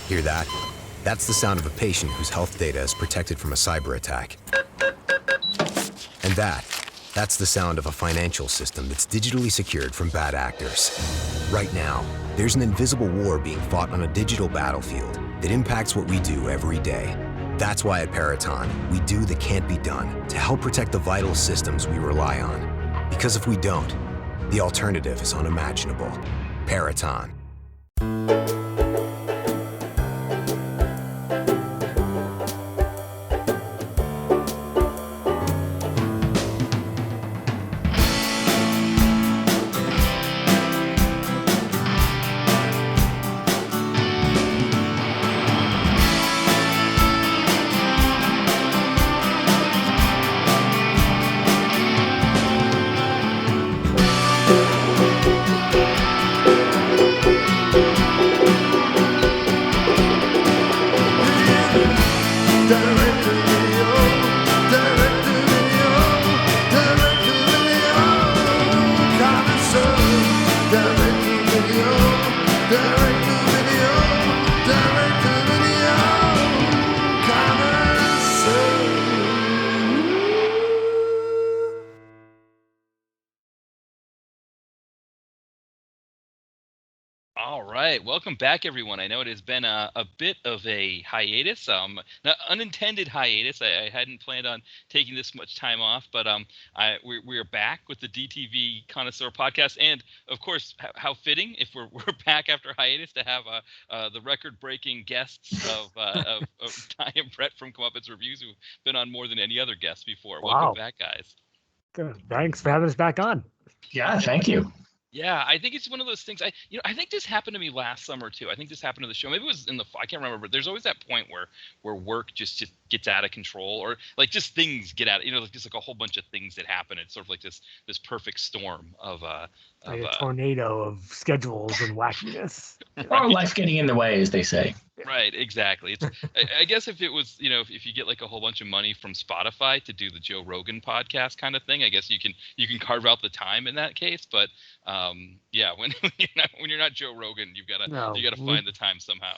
Hear that? That's the sound of a patient whose health data is protected from a cyber attack. And that's the sound of a financial system that's digitally secured from bad actors. Right now, there's an invisible war being fought on a digital battlefield that impacts what we do every day. That's why at Peraton, we do the can't be done to help protect the vital systems we rely on. Because if we don't, the alternative is unimaginable. Peraton. All right, welcome back, everyone. I know it has been a bit of a hiatus, not unintended hiatus. I hadn't planned on taking this much time off, but we are back with the DTV Connoisseur Podcast, and of course, how fitting if we're back after hiatus to have the record-breaking guests of Ty and Brett from Comeuppance Reviews, who've been on more than any other guests before. Wow. Welcome back, guys. Good. Thanks for having us back on. Yeah, thank you. Yeah, I think it's one of those things. I think this happened to me last summer too. I think this happened to the show. Maybe it was I can't remember, but there's always that point where work just gets out of control, or like just things get out. Just like a whole bunch of things that happen. It's sort of like this perfect storm of a tornado of schedules and wackiness. Or life getting in the way, as they say. Right, exactly. It's I guess if it was, if you get like a whole bunch of money from Spotify to do the Joe Rogan podcast kind of thing, I guess you can carve out the time in that case. But yeah, when you're not Joe Rogan, you gotta find the time somehow.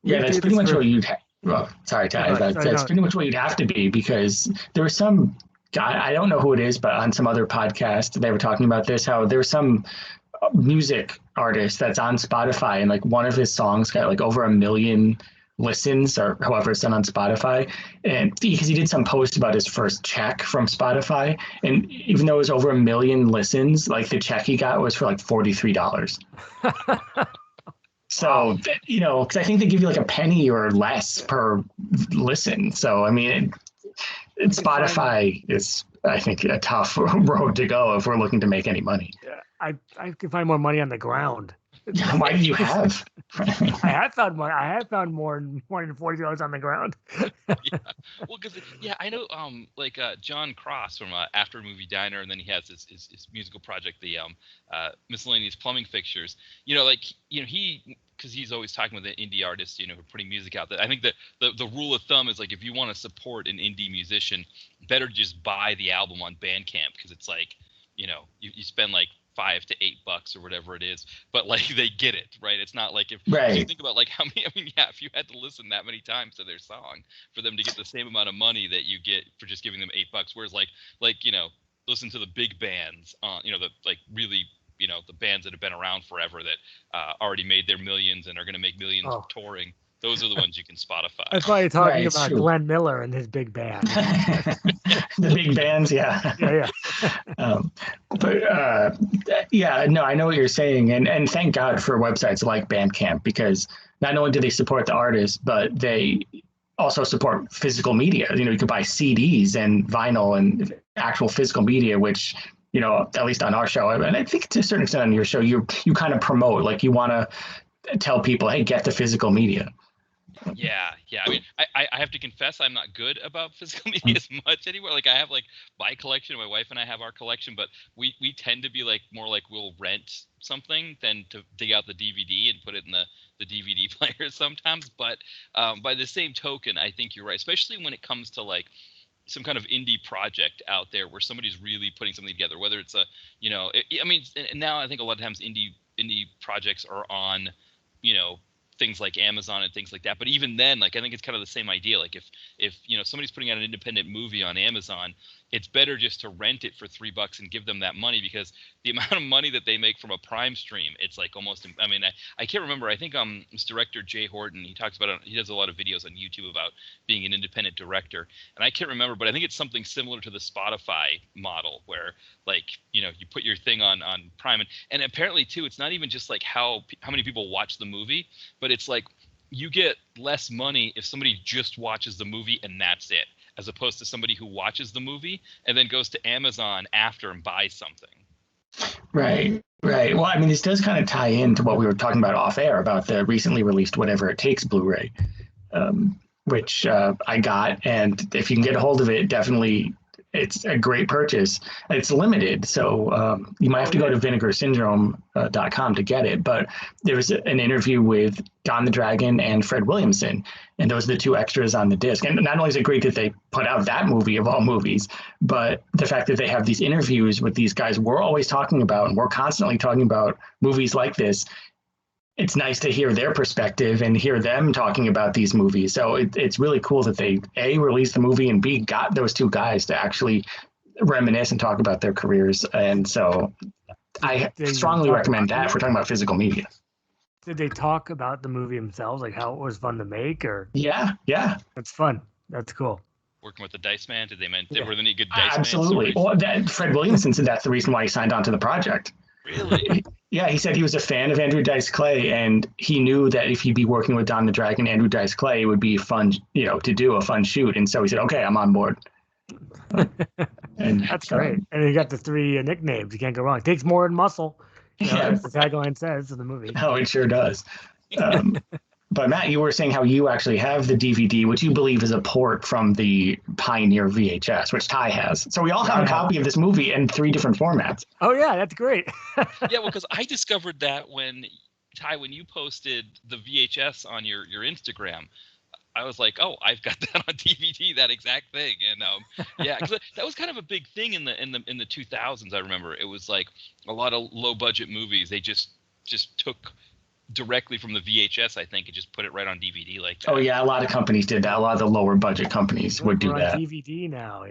Yeah, that's pretty much what you'd. Well, sorry, Ty. That's pretty much what you'd have to be, because there was some guy, I don't know who it is, but on some other podcast they were talking about this, how there's some music artist that's on Spotify, and like one of his songs got like over 1 million listens, or however it's done on Spotify, and because he did some post about his first check from Spotify, and even though it was over 1 million listens, like the check he got was for like $43. So, because I think they give you like a penny or less per listen. So, I mean, Spotify is, I think, a tough road to go if we're looking to make any money. Yeah, I can find more money on the ground. Why do you have? I have found more than $40 on the ground. Yeah. Well, because I know John Cross from After Movie Diner, and then he has his musical project, the Miscellaneous Plumbing Fixtures. Because he's always talking with the indie artists, who are putting music out. That I think that the rule of thumb is, like, if you want to support an indie musician, better just buy the album on Bandcamp, because it's like, you spend like $5 to $8 or whatever it is, but like they get it, right? It's not like if you think about like how many, if you had to listen that many times to their song for them to get the same amount of money that you get for just giving them $8, whereas like listen to the big bands on, the like really, the bands that have been around forever that already made their millions and are going to make millions touring. Those are the ones you can Spotify. That's why you're talking about Glenn Miller and his big band. The big bands, yeah. Yeah. I know what you're saying. And thank God for websites like Bandcamp, because not only do they support the artists, but they also support physical media. You can buy CDs and vinyl and actual physical media, which, at least on our show, and I think to a certain extent on your show, you kind of promote, like you want to tell people, hey, get the physical media. Yeah. I mean, I have to confess, I'm not good about physical media as much anymore. Like, I have like my collection, my wife and I have our collection, but we tend to be like more like we'll rent something than to dig out the DVD and put it in the DVD player sometimes. But by the same token, I think you're right, especially when it comes to like some kind of indie project out there where somebody's really putting something together, whether it's and now I think a lot of times indie projects are on, things like Amazon and things like that. But even then, like, I think it's kind of the same idea. Like if somebody's putting out an independent movie on Amazon, it's better just to rent it for $3 and give them that money, because the amount of money that they make from a Prime stream, it's like almost, I mean, I can't remember. I think this director, Jay Horton, he talks about it. He does a lot of videos on YouTube about being an independent director. And I can't remember, but I think it's something similar to the Spotify model where, like, you put your thing on Prime. And apparently too, it's not even just like how many people watch the movie, but it's like you get less money if somebody just watches the movie and that's it, as opposed to somebody who watches the movie and then goes to Amazon after and buys something. Right. Well, I mean, this does kind of tie into what we were talking about off air about the recently released Whatever It Takes Blu-ray, which I got. And if you can get a hold of it, definitely, it's a great purchase. It's limited, so you might have to go to vinegarsyndrome.com to get it. But there was an interview with Don the Dragon and Fred Williamson, and those are the two extras on the disc. And not only is it great that they put out that movie of all movies, but the fact that they have these interviews with these guys we're always talking about, and we're constantly talking about movies like this. It's nice to hear their perspective and hear them talking about these movies. So it's really cool that they, A, released the movie, and B, got those two guys to actually reminisce and talk about their careers. And so I strongly recommend that if we're talking about physical media. Did they talk about the movie themselves, like how it was fun to make? Or Yeah. That's fun. That's cool. Working with the Dice Man, were there any good Dice Man Absolutely. stories? Well, Fred Williamson said that's the reason why he signed on to the project. Really? Yeah, he said he was a fan of Andrew Dice Clay, and he knew that if he'd be working with Don the Dragon, Andrew Dice Clay, it would be fun, to do a fun shoot. And so he said, okay, I'm on board. And that's great. And you got the 3 nicknames. You can't go wrong. It takes more than muscle. As the tagline says in the movie. Oh, it sure does. But Matt, you were saying how you actually have the DVD, which you believe is a port from the Pioneer VHS, which Ty has. So we all have a copy of this movie in 3 different formats. Oh, yeah, that's great. Yeah, well, because I discovered that when you posted the VHS on your Instagram, I was like, oh, I've got that on DVD, that exact thing. And yeah, cause that was kind of a big thing in the 2000s. I remember it was like a lot of low budget movies. They just took directly from the VHS, I think, and just put it right on DVD like that. Oh yeah, a lot of companies did that. A lot of the lower budget companies would do that. DVD now,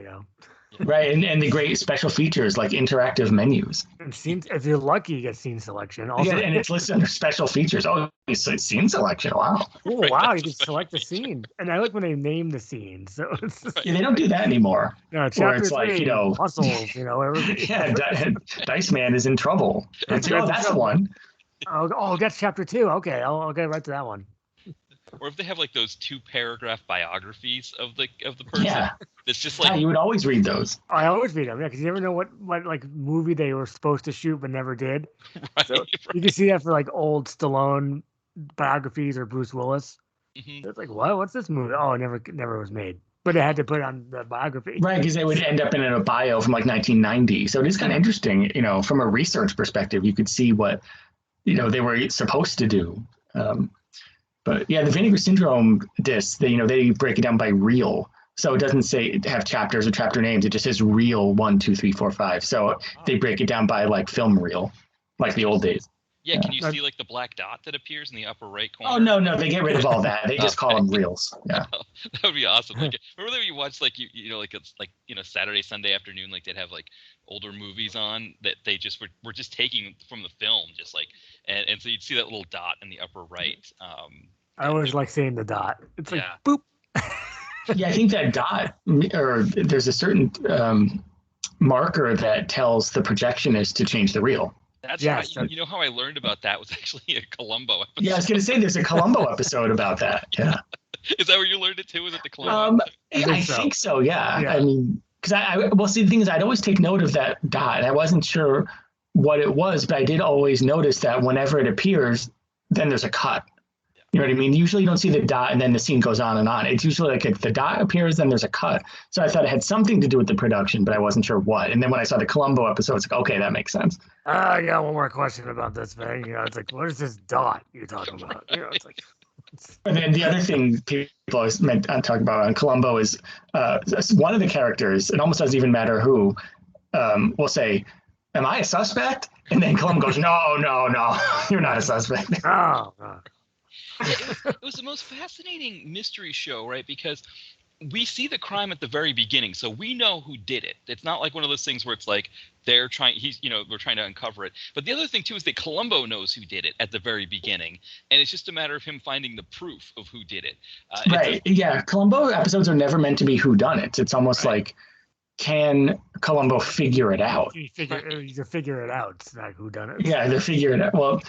Right, and the great special features like interactive menus. And scenes, if you're lucky, you get scene selection. Also. Yeah, and it's listed under special features. Oh, it's scene selection. Wow. Oh, wow, you can select the scene. And I like when they name the scenes. So yeah, they don't do that anymore. No, chapter it's 3, like, muscles, everything. Yeah, Dice Man is in trouble. That's the one. Oh, that's chapter 2. Okay, I'll get right to that one. Or if they have like those 2-paragraph biographies of the person, it's just like you would always read those. I always read them, because you never know what like movie they were supposed to shoot but never did. Right, so you can see that for like old Stallone biographies or Bruce Willis. Mm-hmm. It's like, what's this movie? Oh, it never was made. But they had to put it on the biography. Right, because they would end up in a bio from like 1990. So it is kind of interesting, from a research perspective, you could see what they were supposed to do. But yeah, the Vinegar Syndrome discs, they break it down by reel. So it doesn't say have chapters or chapter names. It just says reel 1, 2, 3, 4, 5. So they break it down by like film reel, like the old days. Yeah, can you see like the black dot that appears in the upper right corner? Oh, no, they get rid of all that. They just call them reels. Yeah. That would be awesome. Like, remember that you watch like like it's like Saturday, Sunday afternoon, like they'd have like older movies on that they just were just taking from the film, just like and so you'd see that little dot in the upper right. I always like seeing the dot. It's like boop. Yeah, I think that dot, or there's a certain marker that tells the projectionist to change the reel. That's right. You know how I learned about that was actually a Columbo episode. Yeah, I was going to say there's a Columbo episode about that. Yeah. Is that where you learned it too? Was it the Columbo? I think so. Yeah. I mean, because see, the thing is, I'd always take note of that dot, and I wasn't sure what it was, but I did always notice that whenever it appears, then there's a cut. You know what I mean? Usually you don't see the dot and then the scene goes on and on. It's usually like if the dot appears, then there's a cut. So I thought it had something to do with the production, but I wasn't sure what. And then when I saw the Columbo episode, it's like, okay, that makes sense. I got one more question about this thing. It's like, what is this dot you're talking about? It's like. And then the other thing people always talk about on Columbo is one of the characters, it almost doesn't even matter who, will say, am I a suspect? And then Columbo goes, no, you're not a suspect. Oh, God. It was the most fascinating mystery show, right? Because we see the crime at the very beginning, so we know who did it. It's not like one of those things where it's like we're trying to uncover it. But the other thing too is that Columbo knows who did it at the very beginning, and it's just a matter of him finding the proof of who did it. Right? Yeah, Columbo episodes are never meant to be whodunits. It's almost like, can Columbo figure it out? You figure it out. It's not whodunit. Yeah, they figure it out. Well,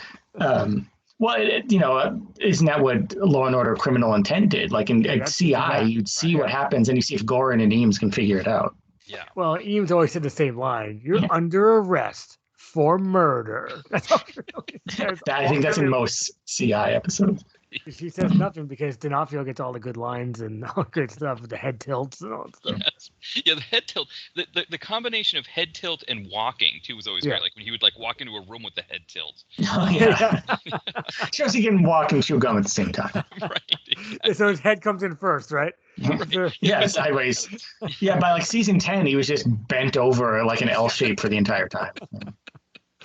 isn't that what Law and Order: Criminal Intent did? Like in CI, you'd see what happens, and you see if Gorin and Eames can figure it out. Yeah. Well, Eames always said the same line: "You're under arrest for murder." That's all he really says. I think that's in most CI episodes. He says nothing because D'Onofrio gets all the good lines and all the good stuff with the head tilts and all that stuff. Yes. Yeah, the head tilt, the combination of head tilt and walking too was always great. Like when he would walk into a room with the head tilt. Oh yeah. Shows he can walk and chew gum at the same time. Right. Exactly. So his head comes in first, right? Yeah, sideways. Yeah, by season 10, he was just bent over like an L shape for the entire time.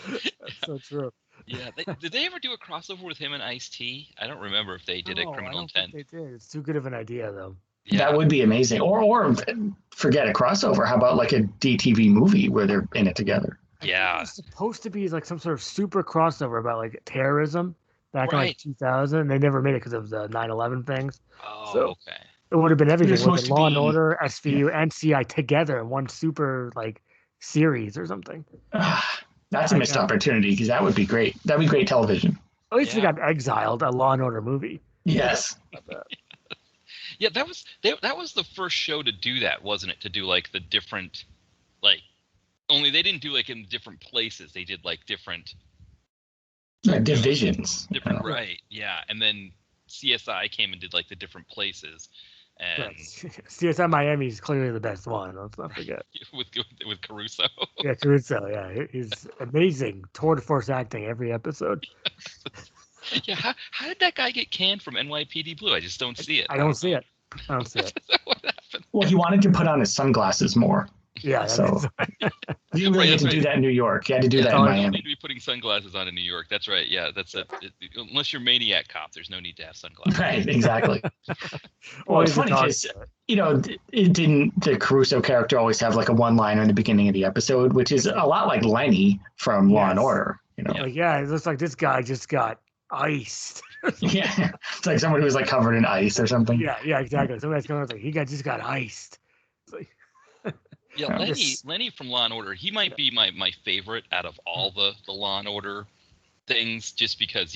That's so true. Yeah, did they ever do a crossover with him and Ice-T? I don't remember if they did a Criminal Intent. They did. It's too good of an idea, though. Yeah. That would be amazing. Or forget a crossover. How about a DTV movie where they're in it together? Yeah. It's supposed to be some sort of super crossover about terrorism back in 2000. They never made it because of the 9/11 things. Oh, so okay. It would have been everything with Law and Order, SVU, and CI together in one super series or something. That's a missed opportunity because that would be great. That'd be great television. At least we got Exiled, a Law and Order movie. Yes. Yeah, that was the first show to do that, wasn't it? To do the different, only they didn't do in different places. They did different divisions. Different, right? Yeah, and then CSI came and did the different places. And CSI Miami is clearly the best one. Let's not forget. with Caruso. Yeah, Caruso. Yeah, he's amazing tour de force acting every episode. Yeah, how did that guy get canned from NYPD Blue? I just don't see it. I don't see it. What happened? Well, he wanted to put on his sunglasses more. Yeah, so you really had to do that in New York. You had to do that in Miami. You need to be putting sunglasses on in New York. That's right. Yeah, that's it. Unless you're Maniac Cop, there's no need to have sunglasses. Right, exactly. Well, it's funny because it didn't. The Caruso character always have a one-liner in the beginning of the episode, which is a lot like Lenny from Law and Order. it looks like this guy just got iced. Yeah, it's like someone who was covered in ice or something. Yeah, exactly. Somebody's going he just got iced. Yeah, Lenny from Law and Order, he might be my favorite out of all the Law and Order things, just because,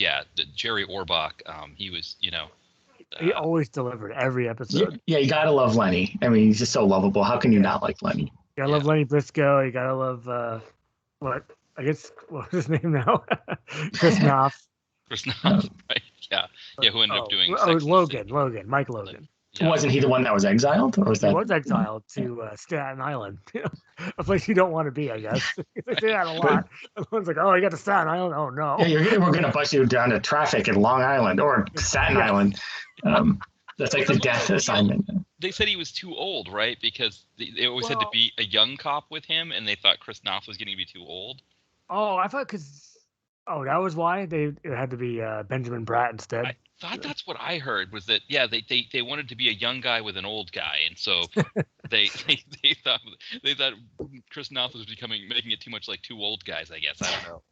Jerry Orbach, he was, he always delivered every episode. Yeah, you gotta love Lenny. I mean, he's just so lovable. How can you not like Lenny? You gotta love Lenny Briscoe. You gotta love, what's his name now? Chris Knopf. Chris Knopf, right? Yeah, who ended up doing Mike Logan. Yeah. Wasn't he the one that was exiled, or was that? He was exiled to Staten Island, a place you don't want to be, I guess. They say that a lot. Everyone's like, "Oh, you got to Staten Island? Oh no!" Yeah, we're gonna bus you down to traffic in Long Island or Staten Island. That's the death assignment. They said he was too old, right? Because they always had to be a young cop with him, and they thought Chris Knopf was getting to be too old. Oh, I thought that was why it had to be Benjamin Bratt instead. I thought that's what I heard, was that they wanted to be a young guy with an old guy, and so they thought Chris Knopf was making it too much like two old guys. I guess, I don't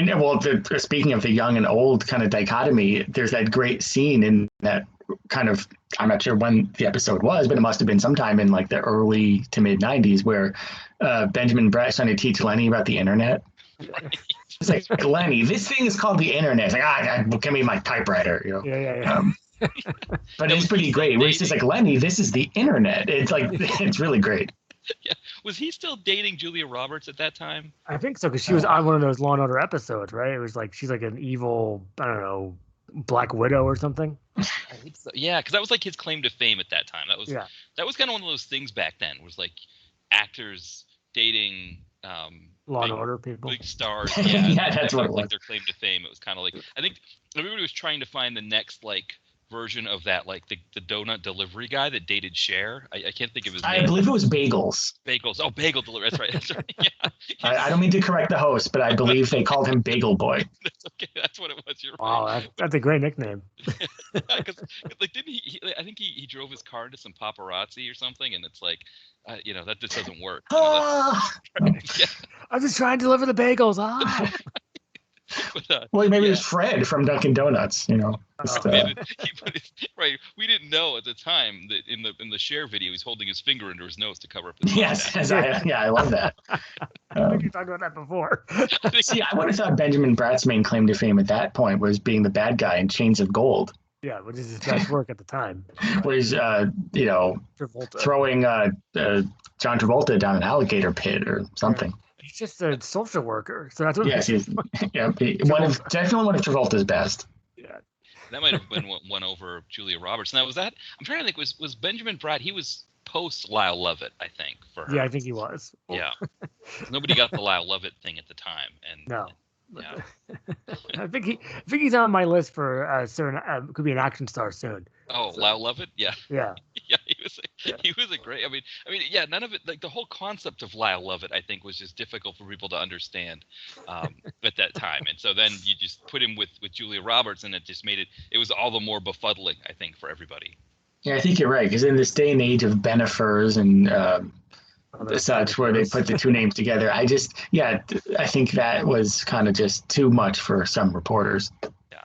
know. Speaking of the young and old kind of dichotomy, there's that great scene in that kind of, I'm not sure when the episode was, but it must have been sometime in the early to mid 90s, where Benjamin Bratt's trying to teach Lenny about the internet. Right. It's like, Lenny, this thing is called the internet. It's like, give me my typewriter. Yeah. But it's pretty great. Where he's just like, Lenny, this is the internet. It's it's really great. Yeah. Was he still dating Julia Roberts at that time? I think so, because she was on one of those Law and Order episodes, right? It was she's an evil, I don't know, Black Widow or something. I think so. Yeah, because that was his claim to fame at that time. That was kind of one of those things back then. Was actors dating Law and Order people, big stars. Yeah, that's what it was. Their claim to fame. It was kind of I think everybody was trying to find the next version of that, like the donut delivery guy that dated Cher. I can't think of his I name. believe it was Bagels. Bagels. Oh, Bagel Delivery. That's right. That's right. Yeah. I don't mean to correct the host, but I believe they called him Bagel Boy. That's okay. That's what it was. You're Wow, right. that's a great nickname. Because like didn't I think he drove his car into some paparazzi or something, and it's like, that just doesn't work. Yeah. I'm just trying to deliver the bagels. But, Well, maybe it was Fred from Dunkin' Donuts. Just, right. We didn't know at the time that in the Cher video, he's holding his finger under his nose to cover up his yes, I love that. I think you talked about that before. See, I would have thought Benjamin Bratt's main claim to fame at that point was being the bad guy in Chains of Gold. Yeah, which is his best work at the time. Where he's, Travolta. throwing John Travolta down an alligator pit or something. He's just a social worker, so that's what. Yes, definitely one of Travolta's best. Yeah, that might have been one over Julia Roberts. Now was that? I'm trying to think. Was Benjamin Bratt? He was post Lyle Lovett, I think. For her. Yeah, I think he was. Yeah, nobody got the Lyle Lovett thing at the time, and no. Yeah. I think he's on my list for certain could be an action star soon. Oh, so. Lyle Lovett, yeah. Yeah. Yeah, he was a great. I mean, yeah. None of it. Like the whole concept of Lyle Lovett, I think, was just difficult for people to understand at that time. And so then you just put him with Julia Roberts, and it just made it. It was all the more befuddling, I think, for everybody. Yeah, I think you're right, because in this day and age of Benefers and such, where they put the two names together, I think that was kind of just too much for some reporters. Yeah,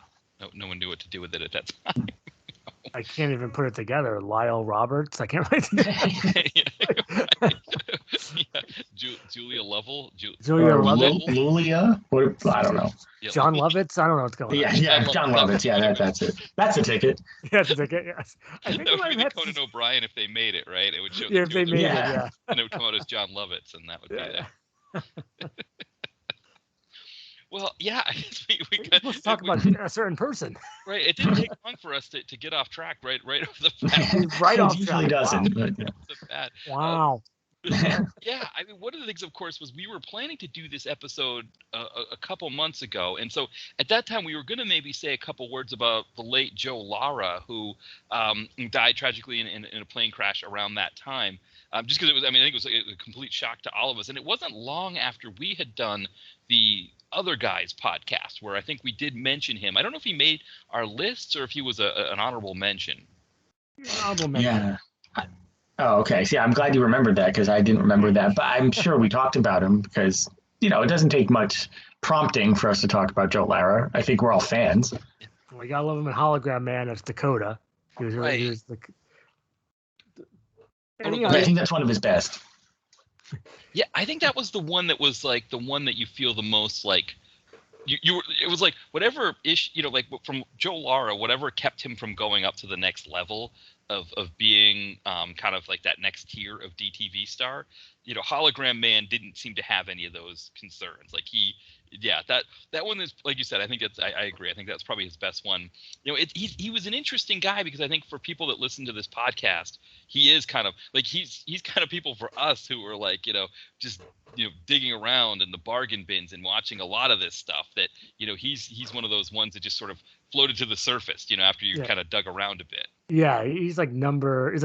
no one knew what to do with it at that time. I can't even put it together. Lyle Roberts. I can't write it. Julia Lovell. Julia Lovett. Lulia? I don't know. John Lovitz. I don't know what's going on. Yeah, John Lovitz. Yeah, that's it. That's a ticket. Yeah, that's a ticket. Yes. I think that would be the Conan O'Brien if they made it, right? It would show. Yeah, if they made it. Yeah. And it would come out as John Lovitz, and that would be there. Well, yeah, I guess we got to talk about a certain person. Right. It didn't take long for us to get off track right off the bat. Right off track. It usually doesn't. Wow. But, Wow. Yeah, I mean, one of the things, of course, was we were planning to do this episode a couple months ago, and so at that time we were going to maybe say a couple words about the late Joe Lara, who died tragically in a plane crash around that time. Just because it was, I think it was a complete shock to all of us, and it wasn't long after we had done the Other Guys podcast, where I think we did mention him. I don't know if he made our lists or if he was an honorable mention. Honorable mention. Yeah. Oh, okay. See, I'm glad you remembered that, because I didn't remember that. But I'm sure we talked about him because, it doesn't take much prompting for us to talk about Joe Lara. I think we're all fans. We gotta love him in Hologram Man. That's Dakota. He was right. He was I think that's one of his best. Yeah, I think that was the one that was like the one that you feel the most like it was like whatever like from Joe Lara, whatever kept him from going up to the next level of being kind of like that next tier of DTV star. Hologram Man didn't seem to have any of those concerns. Like that one is, like you said, I think I agree. I think that's probably his best one. He was an interesting guy because I think for people that listen to this podcast, he is kind of like he's kind of people for us who are like just digging around in the bargain bins and watching a lot of this stuff that he's one of those ones that just sort of floated to the surface after you kind of dug around a bit. Yeah, he's like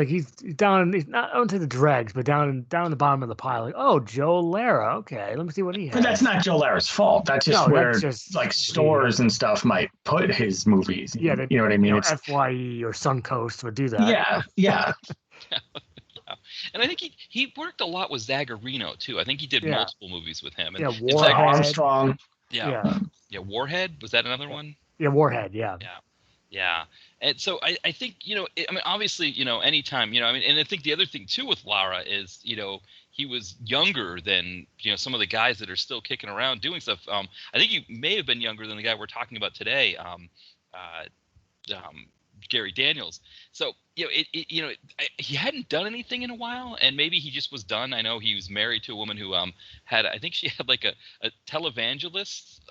he's down. He's not onto the dregs, but down in the bottom of the pile. Like, oh, Joe Lara. Okay, let me see what he has. But that's not Joe Lara's fault. That's just like stores and stuff might put his movies. Yeah, you know what I mean. It's FYE or Suncoast would do that. Yeah. Yeah. And I think he worked a lot with Zagarino too. I think he did multiple movies with him. And Warhead. Armstrong. Yeah. Warhead, was that another one? Yeah, Warhead. Yeah. Yeah. And so I think, obviously, anytime, and I think the other thing too with Lara is, he was younger than, some of the guys that are still kicking around doing stuff. I think he may have been younger than the guy we're talking about today, Gary Daniels. So, he hadn't done anything in a while, and maybe he just was done. I know he was married to a woman who I think she had like a televangelist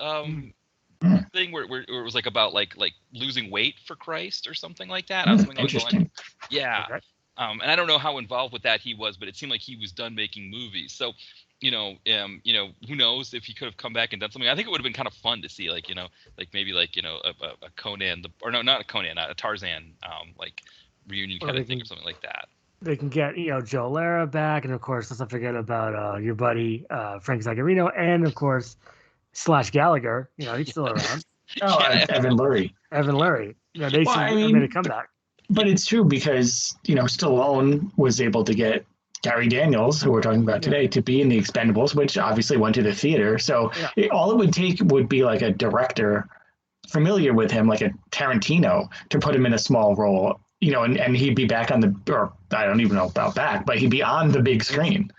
thing where it was like about like losing weight for Christ or something like that. Interesting. Yeah. Okay. And I don't know how involved with that he was, but it seemed like he was done making movies. So who knows if he could have come back and done something. I think it would have been kind of fun to see, like maybe a Conan, or no, not a Conan, a Tarzan, like reunion kind of thing or something like that. They can get, Joe Lara back, and of course, let's not forget about your buddy Frank Zagarino, and of course, Slash Gallagher. He's still around. Evan Lurie. Evan Lurie. They should have made a comeback. But it's true because, Stallone was able to get Gary Daniels, who we're talking about today, to be in The Expendables, which obviously went to the theater. So all it would take would be like a director familiar with him, like a Tarantino, to put him in a small role, and he'd be back on or I don't even know about back, but he'd be on the big screen.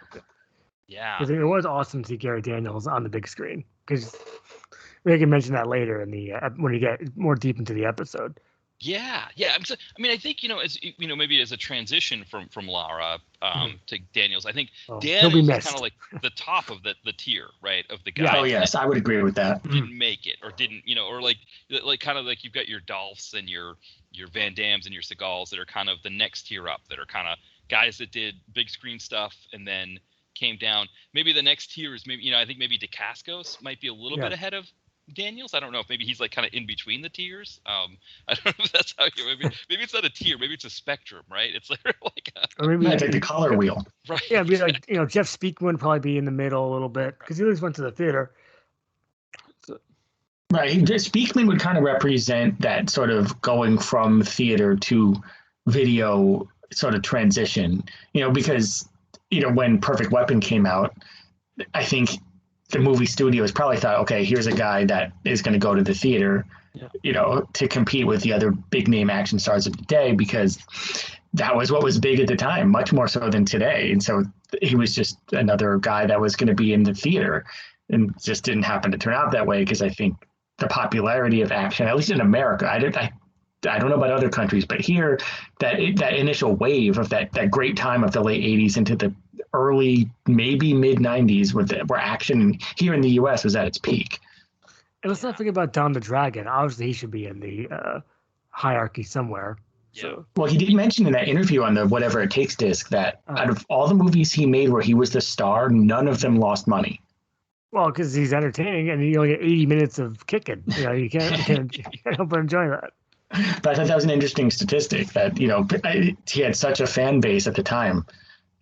Yeah. It was awesome to see Gary Daniels on the big screen, because we can mention that later in the when we get more deep into the episode. Yeah. I think as maybe as a transition from Lara to Daniels, I think Daniels is kind of like the top of the tier, right, of the guys. Yeah, yes, I would agree with that. Didn't make it, or didn't, or like kind of like you've got your Dolphs and your Van Dams and your Seagals that are kind of the next tier up, that are kind of guys that did big screen stuff and then came down. Maybe the next tier is maybe I think maybe DeCascos might be a little bit ahead of Daniels. I don't know if maybe he's like kind of in between the tiers. I don't know if that's how maybe it's not a tier, maybe it's a spectrum, right? It's like or maybe like the color wheel, right? Yeah, it'd be like Jeff Speakman would probably be in the middle a little bit, because he always went to the theater. So. Right, Speakman would kind of represent that sort of going from theater to video sort of transition, because when Perfect Weapon came out, I think the movie studios probably thought, okay, here's a guy that is going to go to the theater, to compete with the other big name action stars of the day, because that was what was big at the time, much more so than today. And so he was just another guy that was going to be in the theater, and just didn't happen to turn out that way, because I think the popularity of action, at least in America, I don't know about other countries, but here, that initial wave of that great time of the late 80s into the early, maybe mid 90s, where action here in the US was at its peak. And let's not forget about Don the Dragon. Obviously, he should be in the hierarchy somewhere. Yeah. So. Well, he did mention in that interview on the Whatever It Takes disc that out of all the movies he made where he was the star, none of them lost money. Well, because he's entertaining, and you only get 80 minutes of kicking. You can't help but enjoy that. But I thought that was an interesting statistic that, he had such a fan base at the time,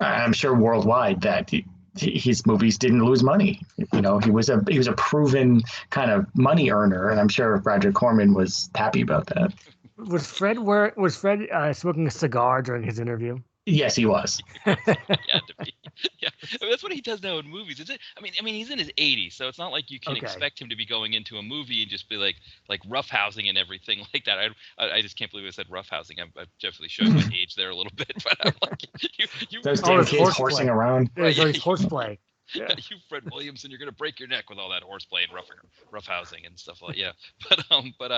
I'm sure worldwide, that his movies didn't lose money. He was a proven kind of money earner, and I'm sure Roger Corman was happy about that. Was Fred smoking a cigar during his interview? Yes, he was. Yeah, that's what he does now in movies. Is it? I mean, he's in his 80s, so it's not like you can expect him to be going into a movie and just be like roughhousing and everything like that. I just can't believe I said roughhousing. I'm definitely showing my age there a little bit, but I'm like, you those damn kids horsing around. There's horseplay. Yeah. You, Fred Williamson, you're gonna break your neck with all that horseplay and roughhousing and stuff like But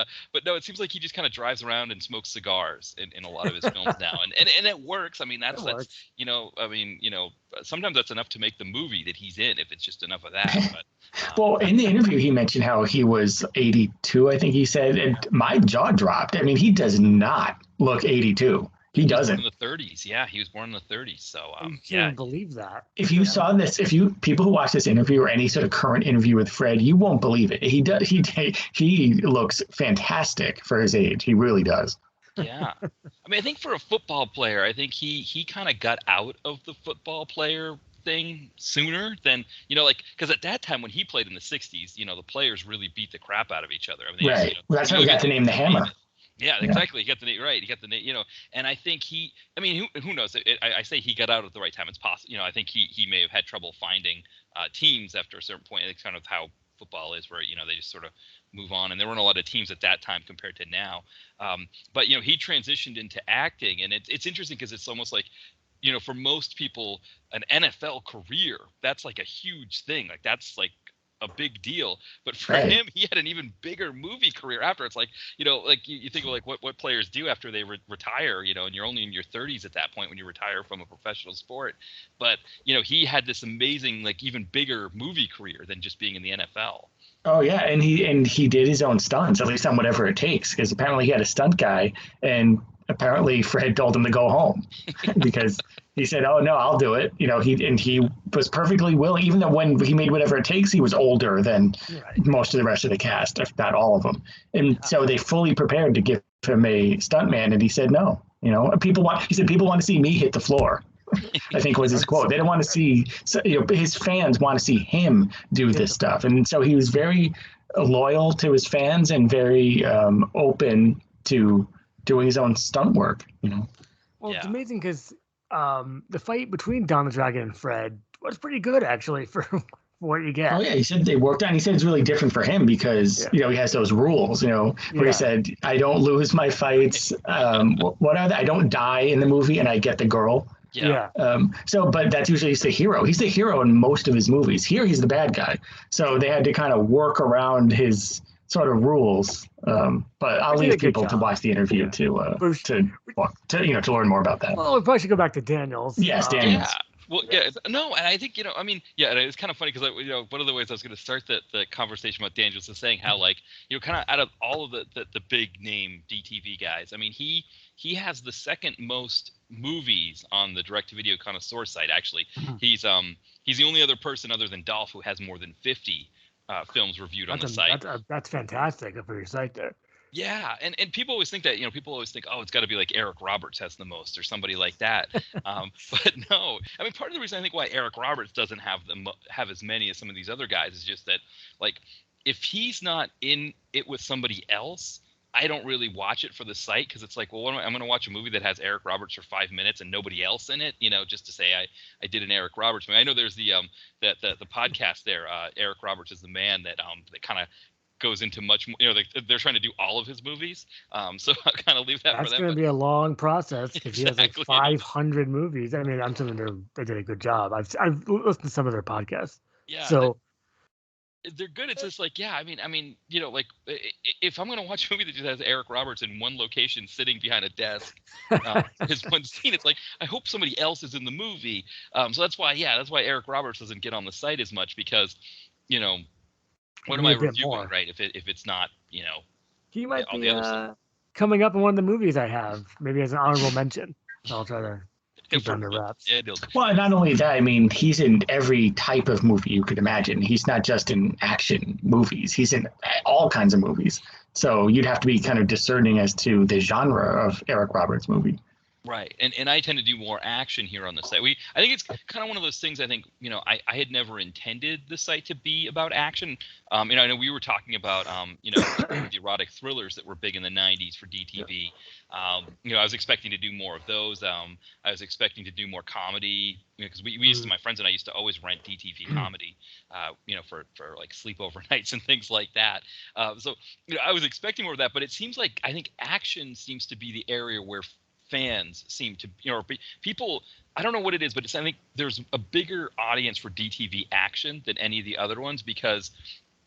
no, it seems like he just kind of drives around and smokes cigars in a lot of his films now, and it works. I mean, that's sometimes that's enough to make the movie that he's in, if it's just enough of that. But well, in the interview, he mentioned how he was 82, I think he said, and my jaw dropped. I mean, he does not look 82. He doesn't. In the 30s, yeah, he was born in the 30s. So, I can't believe that. If you saw this, people who watch this interview or any sort of current interview with Fred, you won't believe it. He looks fantastic for his age. He really does. Yeah, I mean, I think for a football player, I think he kind of got out of the football player thing sooner than because at that time when he played in the 60s, the players really beat the crap out of each other. I mean, right. Well, that's how he got the name the Hammer. Yeah, exactly. He got the name right. He got the name, and I think who knows? I say he got out at the right time. It's possible. I think he may have had trouble finding teams after a certain point. It's kind of how football is, where they just sort of move on, and there weren't a lot of teams at that time compared to now. But he transitioned into acting, and it's interesting because it's almost like, for most people, an NFL career, that's like a huge thing. Like that's like a big deal, but for him, he had an even bigger movie career after. It's like, you think of like what players do after they retire, and you're only in your 30s at that point when you retire from a professional sport. But, he had this amazing, like even bigger movie career than just being in the NFL. Oh yeah. And he did his own stunts, at least on Whatever It Takes, because apparently he had a stunt guy, and apparently Fred told him to go home because he said, "Oh no, I'll do it." He was perfectly willing, even though when he made Whatever It Takes, he was older than most of the rest of the cast, if not all of them. And so they fully prepared to give him a stuntman, and he said no. He said people want to see me hit the floor. I think was his quote. They don't want to see, his fans want to see him do this stuff. And so he was very loyal to his fans and very open to doing his own stunt work. Well, it's amazing because the fight between Don the Dragon and Fred was pretty good, actually, for what you get. Oh, yeah. He said they worked on. He said it's really different for him because, he has those rules, where he said, I don't lose my fights. What are they? I don't die in the movie and I get the girl. Yeah. But that's usually he's the hero. He's the hero in most of his movies. Here, he's the bad guy. So they had to kind of work around his sort of rules. But I'll leave people to watch the interview to learn more about that. Well, we probably should go back to Daniels. Yes, Daniels. Yeah. Well, no, and I think, and it's kind of funny because, one of the ways I was going to start the conversation about Daniels is saying how, kind of out of all of the big name DTV guys, I mean, he has the second most movies on the direct-to-video connoisseur site, actually. He's the only other person other than Dolph who has more than 50 films reviewed on the site. That's fantastic for your site there. Yeah, and people always think that, people always think, oh, it's got to be like Eric Roberts has the most or somebody like that. But no, I mean, part of the reason I think why Eric Roberts doesn't have as many as some of these other guys is just that, if he's not in it with somebody else, I don't really watch it for the site because it's like, well, I'm going to watch a movie that has Eric Roberts for 5 minutes and nobody else in it, just to say I did an Eric Roberts movie. I know there's the podcast there. Eric Roberts is the man that kind of goes into much more, they're trying to do all of his movies. So I'll kind of leave that for them. That's going to be a long process because he has 500 movies. I mean, I'm telling they did a good job. I've listened to some of their podcasts. Yeah. So they're good. It's just if I'm going to watch a movie that just has Eric Roberts in one location sitting behind a desk, his one scene, it's like, I hope somebody else is in the movie. So that's why Eric Roberts doesn't get on the site as much because, what am I reviewing, right? If it's not, he might be coming up in one of the movies I have, maybe as an honorable mention. I'll try to keep it under wraps. Yeah, well, not only that, I mean, he's in every type of movie you could imagine. He's not just in action movies. He's in all kinds of movies. So you'd have to be kind of discerning as to the genre of Eric Roberts' movie. Right, and I tend to do more action here on the site. I think it's kind of one of those things. I think I had never intended the site to be about action. I know we were talking about the erotic thrillers that were big in the '90s for DTV. I was expecting to do more of those. I was expecting to do more comedy because we used to, my friends and I used to always rent DTV comedy, for like sleepover nights and things like that. So I was expecting more of that, but it seems like I think action seems to be the area where fans seem to, people, I don't know what it is, but I think there's a bigger audience for DTV action than any of the other ones because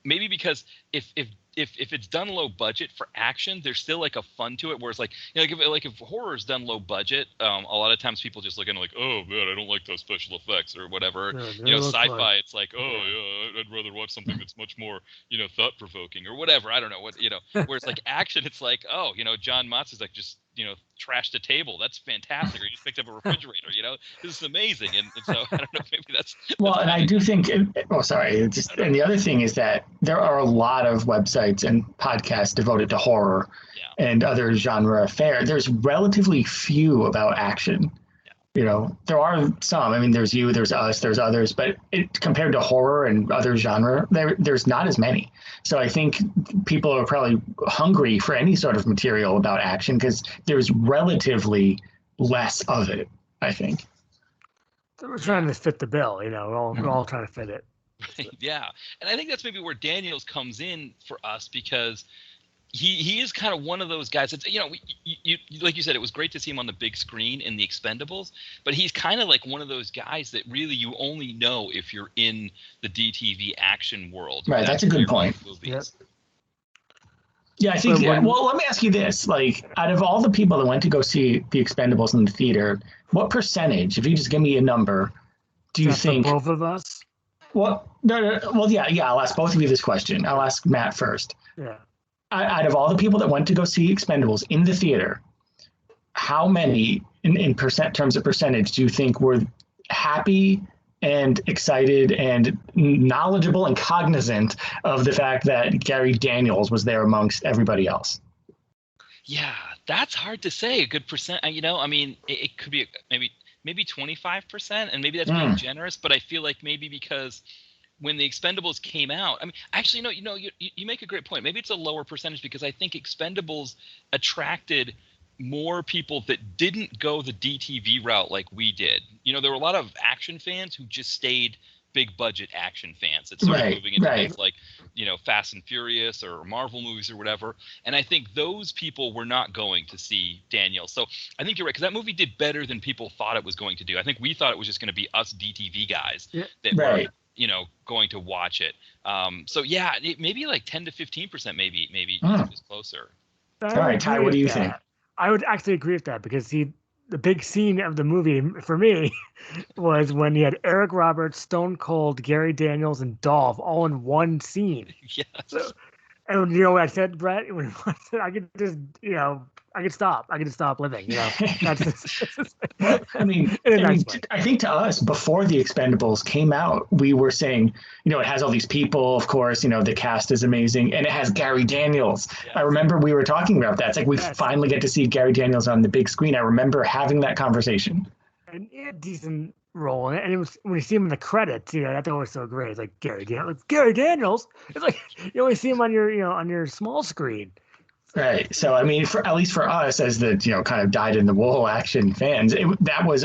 if it's done low budget for action, there's still like a fun to it. Whereas if horror is done low budget, a lot of times people just look at it like, oh man, I don't like those special effects or whatever. Sci-fi, it's like, oh yeah, I'd rather watch something that's much more, thought provoking or whatever. I don't know what, whereas like action, it's like, oh, John Motz is like just, trashed a table. That's fantastic. Or you just picked up a refrigerator, this is amazing. And so I don't know, maybe that's well, and I do think, and the other thing is that there are a lot of websites and podcasts devoted to horror and other genre fare. There's relatively few about action. There are some. I mean, there's you, there's us, there's others, but compared to horror and other genre, there's not as many. So I think people are probably hungry for any sort of material about action because there's relatively less of it, I think. So we're trying to fit the bill, we're all trying to fit it. Yeah. And I think that's maybe where Daniels comes in for us because he is kind of one of those guys that's, you like you said, it was great to see him on the big screen in The Expendables, but he's kind of like one of those guys that really you only know if you're in the DTV action world. Right, that's a good point. Yep. Yeah, I think, well, let me ask you this. Like, out of all the people that went to go see The Expendables in the theater, what percentage, if you just give me a number, do you think... both of us? Well, no, well, yeah, I'll ask both of you this question. I'll ask Matt first. Yeah. Out of all the people that went to go see Expendables in the theater, how many in terms of percentage do you think were happy and excited and knowledgeable and cognizant of the fact that Gary Daniels was there amongst everybody else? Yeah, that's hard to say. A good percent, I mean, it could be maybe 25%, and maybe that's being generous, but I feel like maybe because when the Expendables came out, I mean, actually, no, you make a great point. Maybe it's a lower percentage because I think Expendables attracted more people that didn't go the DTV route like we did. There were a lot of action fans who just stayed big budget action fans that started moving into things like, Fast and Furious or Marvel movies or whatever. And I think those people were not going to see Daniel. So I think you're right, because that movie did better than people thought it was going to do. I think we thought it was just going to be us DTV guys that were, going to watch it. So yeah, maybe like 10 to 15%, maybe just closer. All right, Ty, what do you think? I would actually agree with that because the big scene of the movie for me was when you had Eric Roberts, Stone Cold, Gary Daniels, and Dolph all in one scene. Yes. So, and you know what I said, Brett? When I could just, I could stop. I could just stop living. That's just, I think to us, before the Expendables came out, we were saying, it has all these people, of course, the cast is amazing, and it has Gary Daniels. Yes. I remember we were talking about that. It's like we finally get to see Gary Daniels on the big screen. I remember having that conversation. And he had a decent role, and it was when you see him in the credits, that thing was so great. It's like Gary Daniels. It's like you only see him on your small screen. Right. So, I mean, at least for us as the, kind of dyed-in-the-wool action fans, that was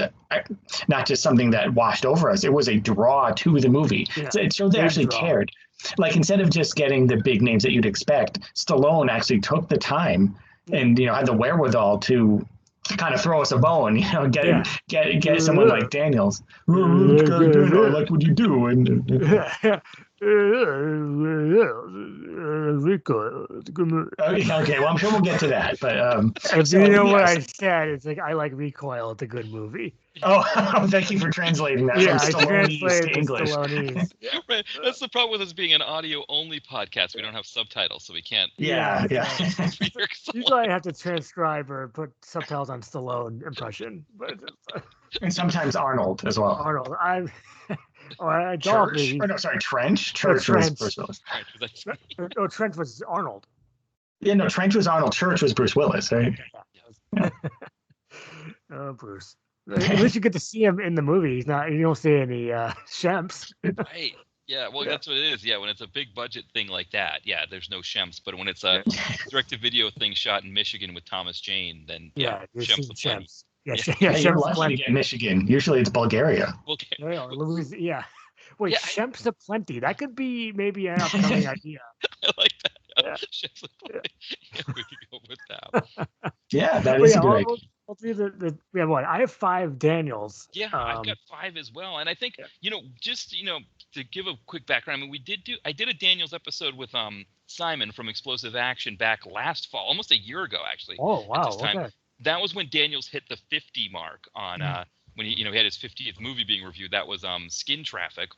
not just something that washed over us. It was a draw to the movie. Yeah, so it showed they actually cared. Like, instead of just getting the big names that you'd expect, Stallone actually took the time and, had the wherewithal to kind of throw us a bone, get someone like Daniels. I like what you do. And Rico, it's a good movie. Okay, well, I'm sure we'll get to that. But if you know what I said, it's like I like Recoil. It's a good movie. Oh, thank you for translating that from Stallone to English. Right, that's the problem with us being an audio-only podcast. We don't have subtitles, so we can't. Yeah. Usually, I have to transcribe or put subtitles on Stallone impression, and sometimes Arnold as well. Arnold, Church? Oh, no, sorry, Trench. Church was Bruce Willis. No, Trench was Arnold. Yeah, no, Trench was Arnold. Church was Bruce Willis, right? Yeah. Oh, Bruce. At least you get to see him in the movie. You don't see any Shemps. Right. Yeah, well, that's what it is. Yeah, when it's a big budget thing like that, there's no Shemps. But when it's a direct-to-video thing shot in Michigan with Thomas Jane, then Shemps the plenty. You're lucky to get Michigan. Usually it's Bulgaria. Yeah. Wait, Shemps aplenty. That could be maybe an upcoming idea. I like that. Shemps aplenty. Yeah, we could go with that. Yeah, that is a good idea. I'll do we have what? I have 5 Daniels. Yeah, I've got 5 as well. And I think, just, to give a quick background, I mean, I did a Daniels episode with Simon from Explosive Action back last fall, almost a year ago, actually. Oh, wow. At this time. Okay. That was when Daniels hit the 50 mark on when he had his 50th movie being reviewed. That was Skin Traffic,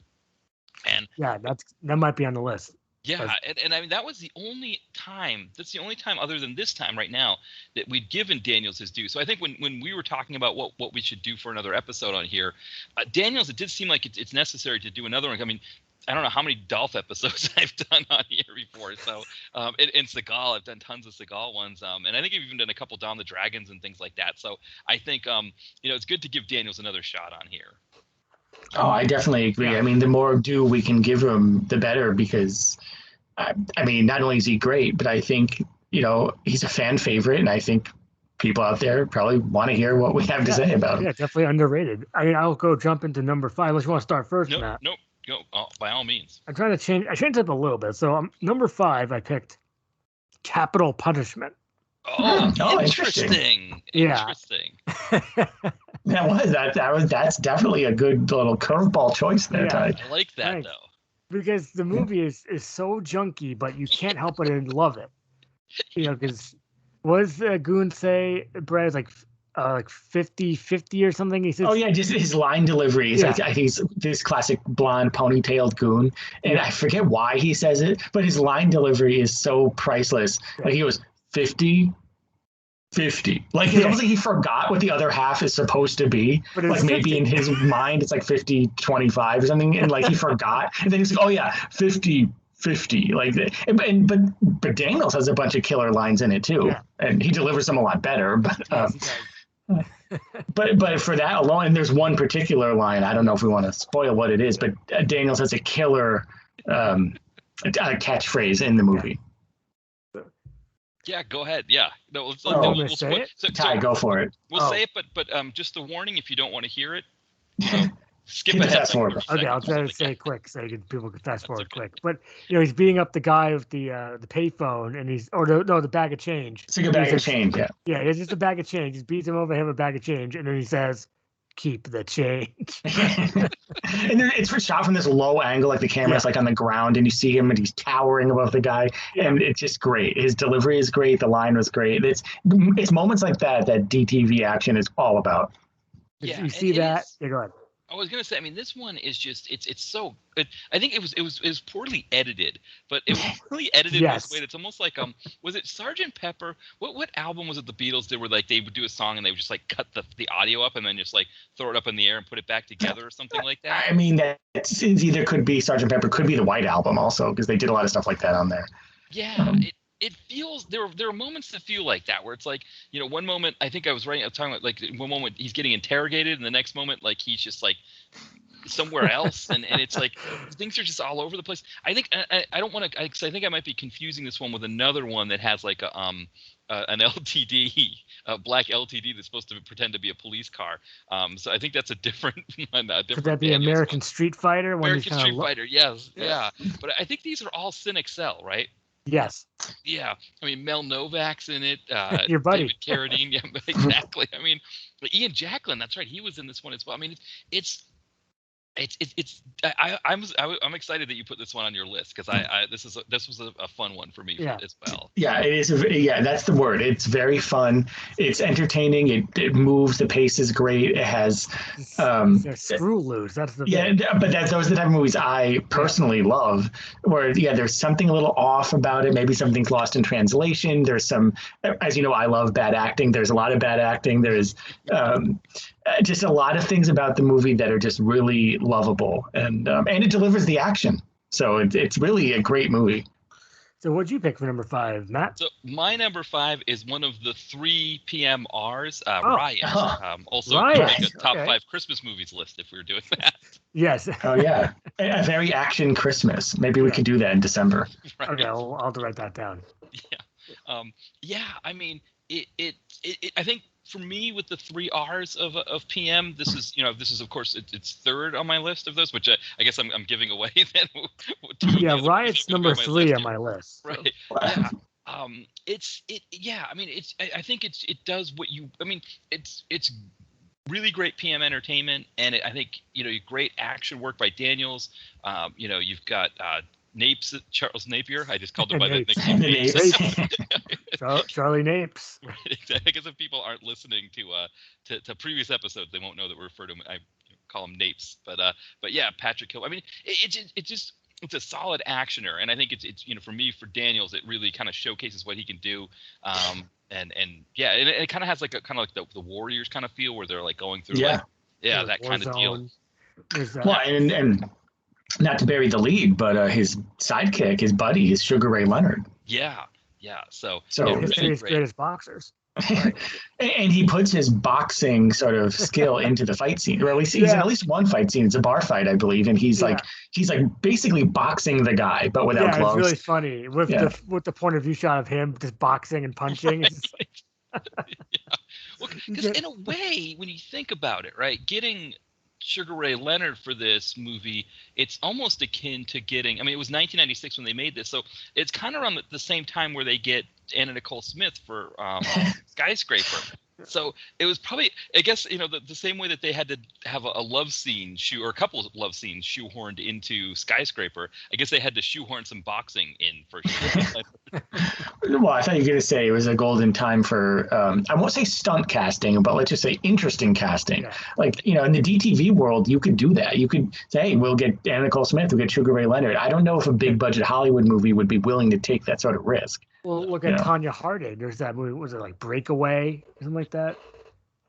and that might be on the list. Yeah, and I mean that was the only time. That's the only time other than this time right now that we'd given Daniels his due. So I think when we were talking about what we should do for another episode on here, Daniels, it did seem like it's necessary to do another one. I mean, I don't know how many Dolph episodes I've done on here before. So, and Seagal, I've done tons of Seagal ones. And I think I've even done a couple Don the Dragons and things like that. So I think, it's good to give Daniels another shot on here. Oh, I definitely agree. Yeah. I mean, the more due we can give him, the better, because I mean, not only is he great, but I think, he's a fan favorite. And I think people out there probably want to hear what we have to say about him. Yeah, definitely underrated. I mean, I'll go jump into number 5 unless you want to start first, Matt. Nope. Go by all means. I'm trying to change. I changed it up a little bit. So number 5, I picked Capital Punishment. Oh, interesting. Yeah. Interesting. That's definitely a good little curveball choice there, Ty. I like that though. Because the movie is so junky, but you can't help but love it. Because what does Goon say? Brad is like 50-50 or something. He says, just his line delivery. I think he's this classic blonde ponytailed goon. And I forget why he says it, but his line delivery is so priceless. Like he goes 50-50. 50. Like it's almost like he forgot what the other half is supposed to be. But like maybe 50. In his mind it's like 50, 25 or something, and like he forgot. And then he's like, oh yeah, 50. Like, but Daniels has a bunch of killer lines in it too, and he delivers them a lot better. But for that alone, and there's one particular line, I don't know if we want to spoil what it is, but Daniels has a killer catchphrase in the movie. Yeah, go ahead. Yeah, no, we'll say it. Ty, go for it. We'll say it, but just the warning: if you don't want to hear it, skip ahead. Fast forward. Okay, I'll try to say it quick so people can fast forward quick. But he's beating up the guy with the payphone, and the bag of change. It's like a bag of change, yeah. Yeah, it's just a bag of change. He beats him over him a bag of change, and then he says, "Keep the change." And it's shot from this low angle, like the camera's like on the ground, and you see him, and he's towering above the guy, and it's just great. His delivery is great. The line was great. It's moments like that DTV action is all about. Yeah, you see that. Yeah, go ahead. I was gonna say, I mean, this one is just it's so. I think it was poorly edited, but it was poorly edited in this way. It's almost like was it Sgt. Pepper? What album was it the Beatles did where like they would do a song and they would just like cut the audio up and then just like throw it up in the air and put it back together or something like that? I mean, it's either could be Sgt. Pepper, could be the White Album also, because they did a lot of stuff like that on there. Yeah. It feels there are moments that feel like that where it's like, one moment I think I was talking about like one moment he's getting interrogated and the next moment like he's just like somewhere else and it's like things are just all over the place. I think I don't want to I think I might be confusing this one with another one that has like an LTD, a black LTD that's supposed to pretend to be a police car. So I think that's a different one. Could that be American Street Fighter? American Street Fighter, yes. Yeah. But I think these are all Cine XL, right? Yes. Yeah. I mean, Mel Novak's in it. Your buddy. David Carradine. Yeah, exactly. I mean, Ian Jacklin. That's right. He was in this one as well. I mean, I'm excited that you put this one on your list because this was a fun one for me as well. Yeah, it is. That's the word. It's very fun. It's entertaining. It moves. The pace is great. It has screw loose. That's the but those are the type of movies I personally love. Where there's something a little off about it. Maybe something's lost in translation. There's some, as you know, I love bad acting. There's a lot of bad acting. There's just a lot of things about the movie that are just really lovable, and it delivers the action. So it's really a great movie. So what'd you pick for number 5, Matt? So my number 5 is one of the 3 PMRs, Riot. Also make a top 5 Christmas movies list if we were doing that. Yes. Oh yeah, a very action Christmas. Maybe we could do that in December. Right. Okay, I'll have to write that down. Yeah. I mean, it I think. For me, with the 3 R's of PM, this is of course it's third on my list of those, which I guess I'm giving away then. Riot's number 3 on my list. Right. Yeah. I mean, I think it does what you. I mean, it's really great PM entertainment, and I think great action work by Daniels. You've got. Charles Napier. I just called him by that nickname. Charlie Napes. Right. I guess if people aren't listening to previous episodes, they won't know that we refer to him. I call him Napes, but yeah, Patrick Hill. I mean, it's a solid actioner, and I think it's for me, for Daniels, it really kind of showcases what he can do. And it kind of has like the Warriors kind of feel where they're like going through that kind of deal. Well, and not to bury the lead, but his sidekick, his buddy, is Sugar Ray Leonard. Yeah. So his greatest boxers. Right. And he puts his boxing sort of skill into the fight scene, or at least he's in at least one fight scene. It's a bar fight, I believe, and he's like basically boxing the guy, but without gloves. It's really funny with the point of view shot of him just boxing and punching. Well, because in a way, when you think about it, right, getting Sugar Ray Leonard for this movie, it's almost akin to getting. I mean, it was 1996 when they made this, so it's kind of around the same time where they get Anna Nicole Smith for Skyscraper. So it was probably, I guess, the same way that they had to have a love scene or a couple of love scenes shoehorned into Skyscraper. I guess they had to shoehorn some boxing in for sure. Well, I thought you were going to say it was a golden time for, I won't say stunt casting, but let's just say interesting casting. Yeah. Like, in the DTV world, you could do that. You could say, hey, we'll get Anna Nicole Smith, we'll get Sugar Ray Leonard. I don't know if a big budget Hollywood movie would be willing to take that sort of risk. Well, look at Tanya Harding. There's that movie. Was it like Breakaway or something like that?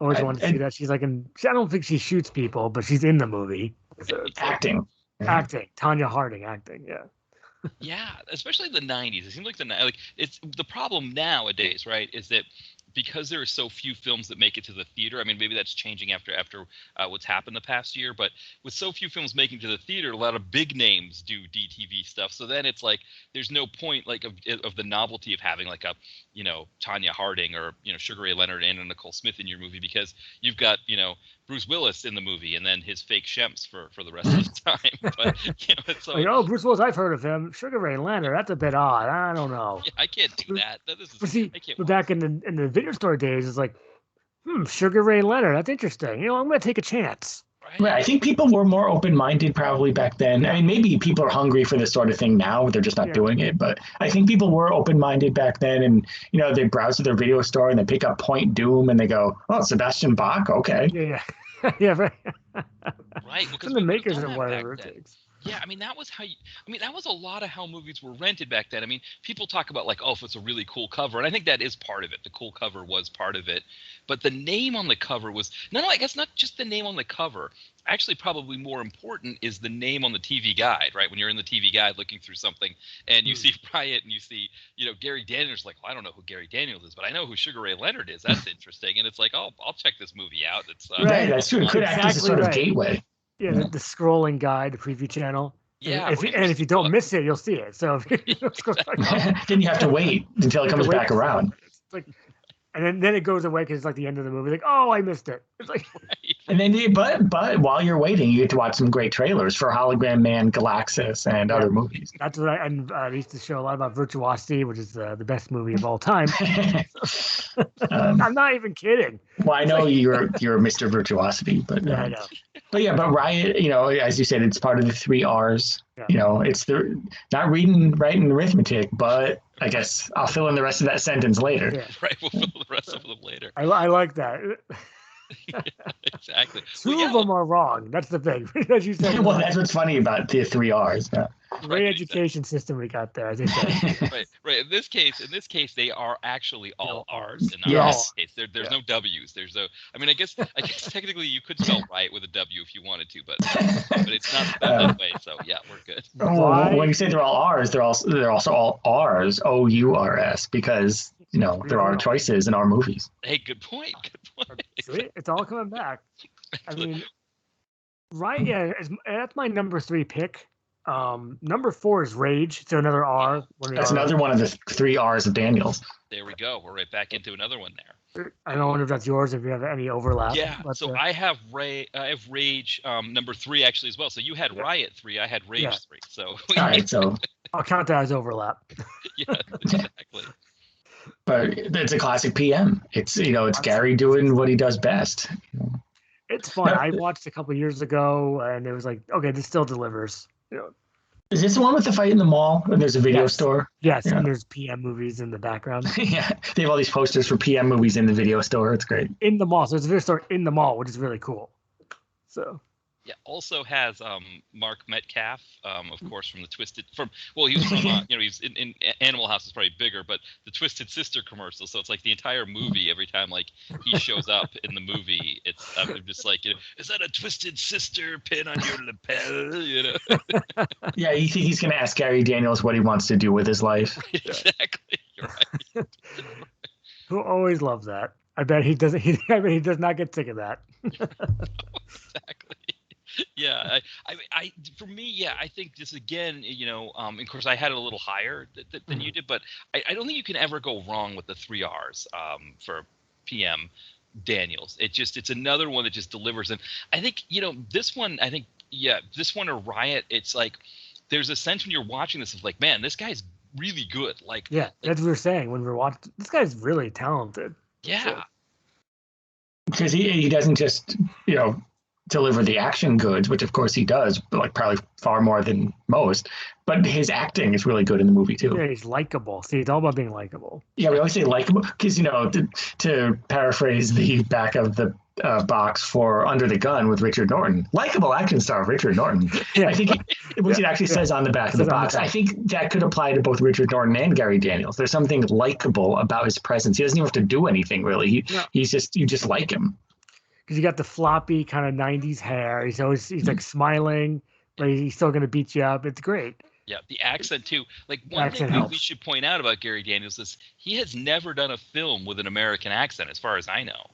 Always wanted to see that. She's like I don't think she shoots people, but she's in the movie. So acting. Acting. Tanya Harding acting. Yeah. Yeah, especially the 90s. It seems like it's the problem nowadays, right? Is that because there are so few films that make it to the theater. I mean, maybe that's changing after what's happened the past year, but with so few films making to the theater, a lot of big names do DTV stuff. So then it's like there's no point like of the novelty of having like a Tanya Harding or Sugar Ray Leonard and Nicole Smith in your movie, because you've got Bruce Willis in the movie and then his fake Shemps for the rest of the time. But it's like, Bruce Willis, I've heard of him. Sugar Ray Leonard, that's a bit odd. I don't know. Yeah, I can't do that. But back in the video store days, it's like, Sugar Ray Leonard, that's interesting. I'm going to take a chance. Right. I think people were more open-minded probably back then. I mean, maybe people are hungry for this sort of thing now. They're just not doing it. But I think people were open-minded back then. And, they browse to their video store and they pick up Point Doom and they go, oh, Sebastian Bach? Okay. Yeah. Yeah, right. Right. Because the makers of whatever it takes. Yeah, I mean, that was a lot of how movies were rented back then. I mean, people talk about like, oh, if it's a really cool cover, and I think that is part of it. The cool cover was part of it, but the name on the cover was I guess not just the name on the cover. Actually, probably more important is the name on the TV guide, right? When you're in the TV guide looking through something and you see Riot and you see, Gary Daniels, like, well, I don't know who Gary Daniels is, but I know who Sugar Ray Leonard is. That's interesting. And it's like, oh, I'll check this movie out. It's right. That's true. It could act as a sort of gateway. Yeah, the scrolling guide, the preview channel. Yeah. And if you don't miss it, you'll see it. So then you have to wait until it comes back around. It's like, and then it goes away because it's like the end of the movie. Like, oh, I missed it. It's like, and then, but while you're waiting, you get to watch some great trailers for Hologram Man, Galaxis, and other movies. That's what I used to show a lot about Virtuosity, which is the best movie of all time. I'm not even kidding. Well, I know you're Mr. Virtuosity, but yeah, I know. But Riot, as you said, it's part of the 3 R's. Yeah. It's not reading, writing, arithmetic, but I guess I'll fill in the rest of that sentence later. Yeah. Right, we'll fill the rest of them later. I like that. Yeah, exactly. Two of them are wrong. That's the thing. As you said. Well, that's what's funny about the 3 R's. Yeah. Great education system we got there, as they say. Right. In this case, they are actually all R's, and not yes. in this case. There's no W's. I guess technically you could spell right with a W if you wanted to, but it's not spelled that way. So yeah, we're good. When you say they're all R's, they're also all R's, O-U-R-S, because there are choices in our movies. Hey, good point. Sweet. It's all coming back. I mean, right? Yeah, that's my number 3 pick. Number 4 is Rage. So another R. That's another one of the 3 R's of Daniels. There we go. We're right back into another one there. I don't wonder if that's yours, if you have any overlap. Yeah. But, so I have Rage number 3 actually as well. So you had Riot 3. I had Rage 3. So all right. So I'll count that as overlap. Yeah. Exactly. But it's a classic PM. It's it's Gary doing what he does best. It's fun. I watched a couple years ago, and it was like, okay, this still delivers. Is this the one with the fight in the mall when there's a video store? Yes, and there's PM movies in the background. Yeah, they have all these posters for PM movies in the video store. It's great. In the mall, so it's a video store in the mall, which is really cool. So. Yeah, also has Mark Metcalf, of course, from the Twisted. He was from he's in Animal House is probably bigger, but the Twisted Sister commercial. So it's like the entire movie. Every time like he shows up in the movie, I'm just like, is that a Twisted Sister pin on your lapel? Yeah, you think he's gonna ask Gary Daniels what he wants to do with his life? Right, exactly. You're right. Who always loves that? I bet he doesn't. I bet he does not get sick of that. Exactly. Yeah, I for me, yeah, I think this again, of course I had it a little higher than you did, but I don't think you can ever go wrong with the 3 R's for PM Daniels. It's another one that just delivers. And I think, this one or Riot, it's like, there's a sense when you're watching this of like, man, this guy's really good. Like, that's what we were saying when we were watching, this guy's really talented. Yeah. So. Because he doesn't just, deliver the action goods, which of course he does, but like probably far more than most. But his acting is really good in the movie too. Yeah, he's likable. See, it's all about being likable. Yeah, we always say likable because to paraphrase the back of the box for Under the Gun with Richard Norton. Likeable action star Richard Norton. I think it actually says on the back of the box. I think that could apply to both Richard Norton and Gary Daniels. There's something likable about his presence. He doesn't even have to do anything really. You just like him. Because you got the floppy kind of 90s hair. He's like smiling, but he's still going to beat you up. It's great. Yeah, the accent too. Like one thing we should point out about Gary Daniels is he has never done a film with an American accent, as far as I know.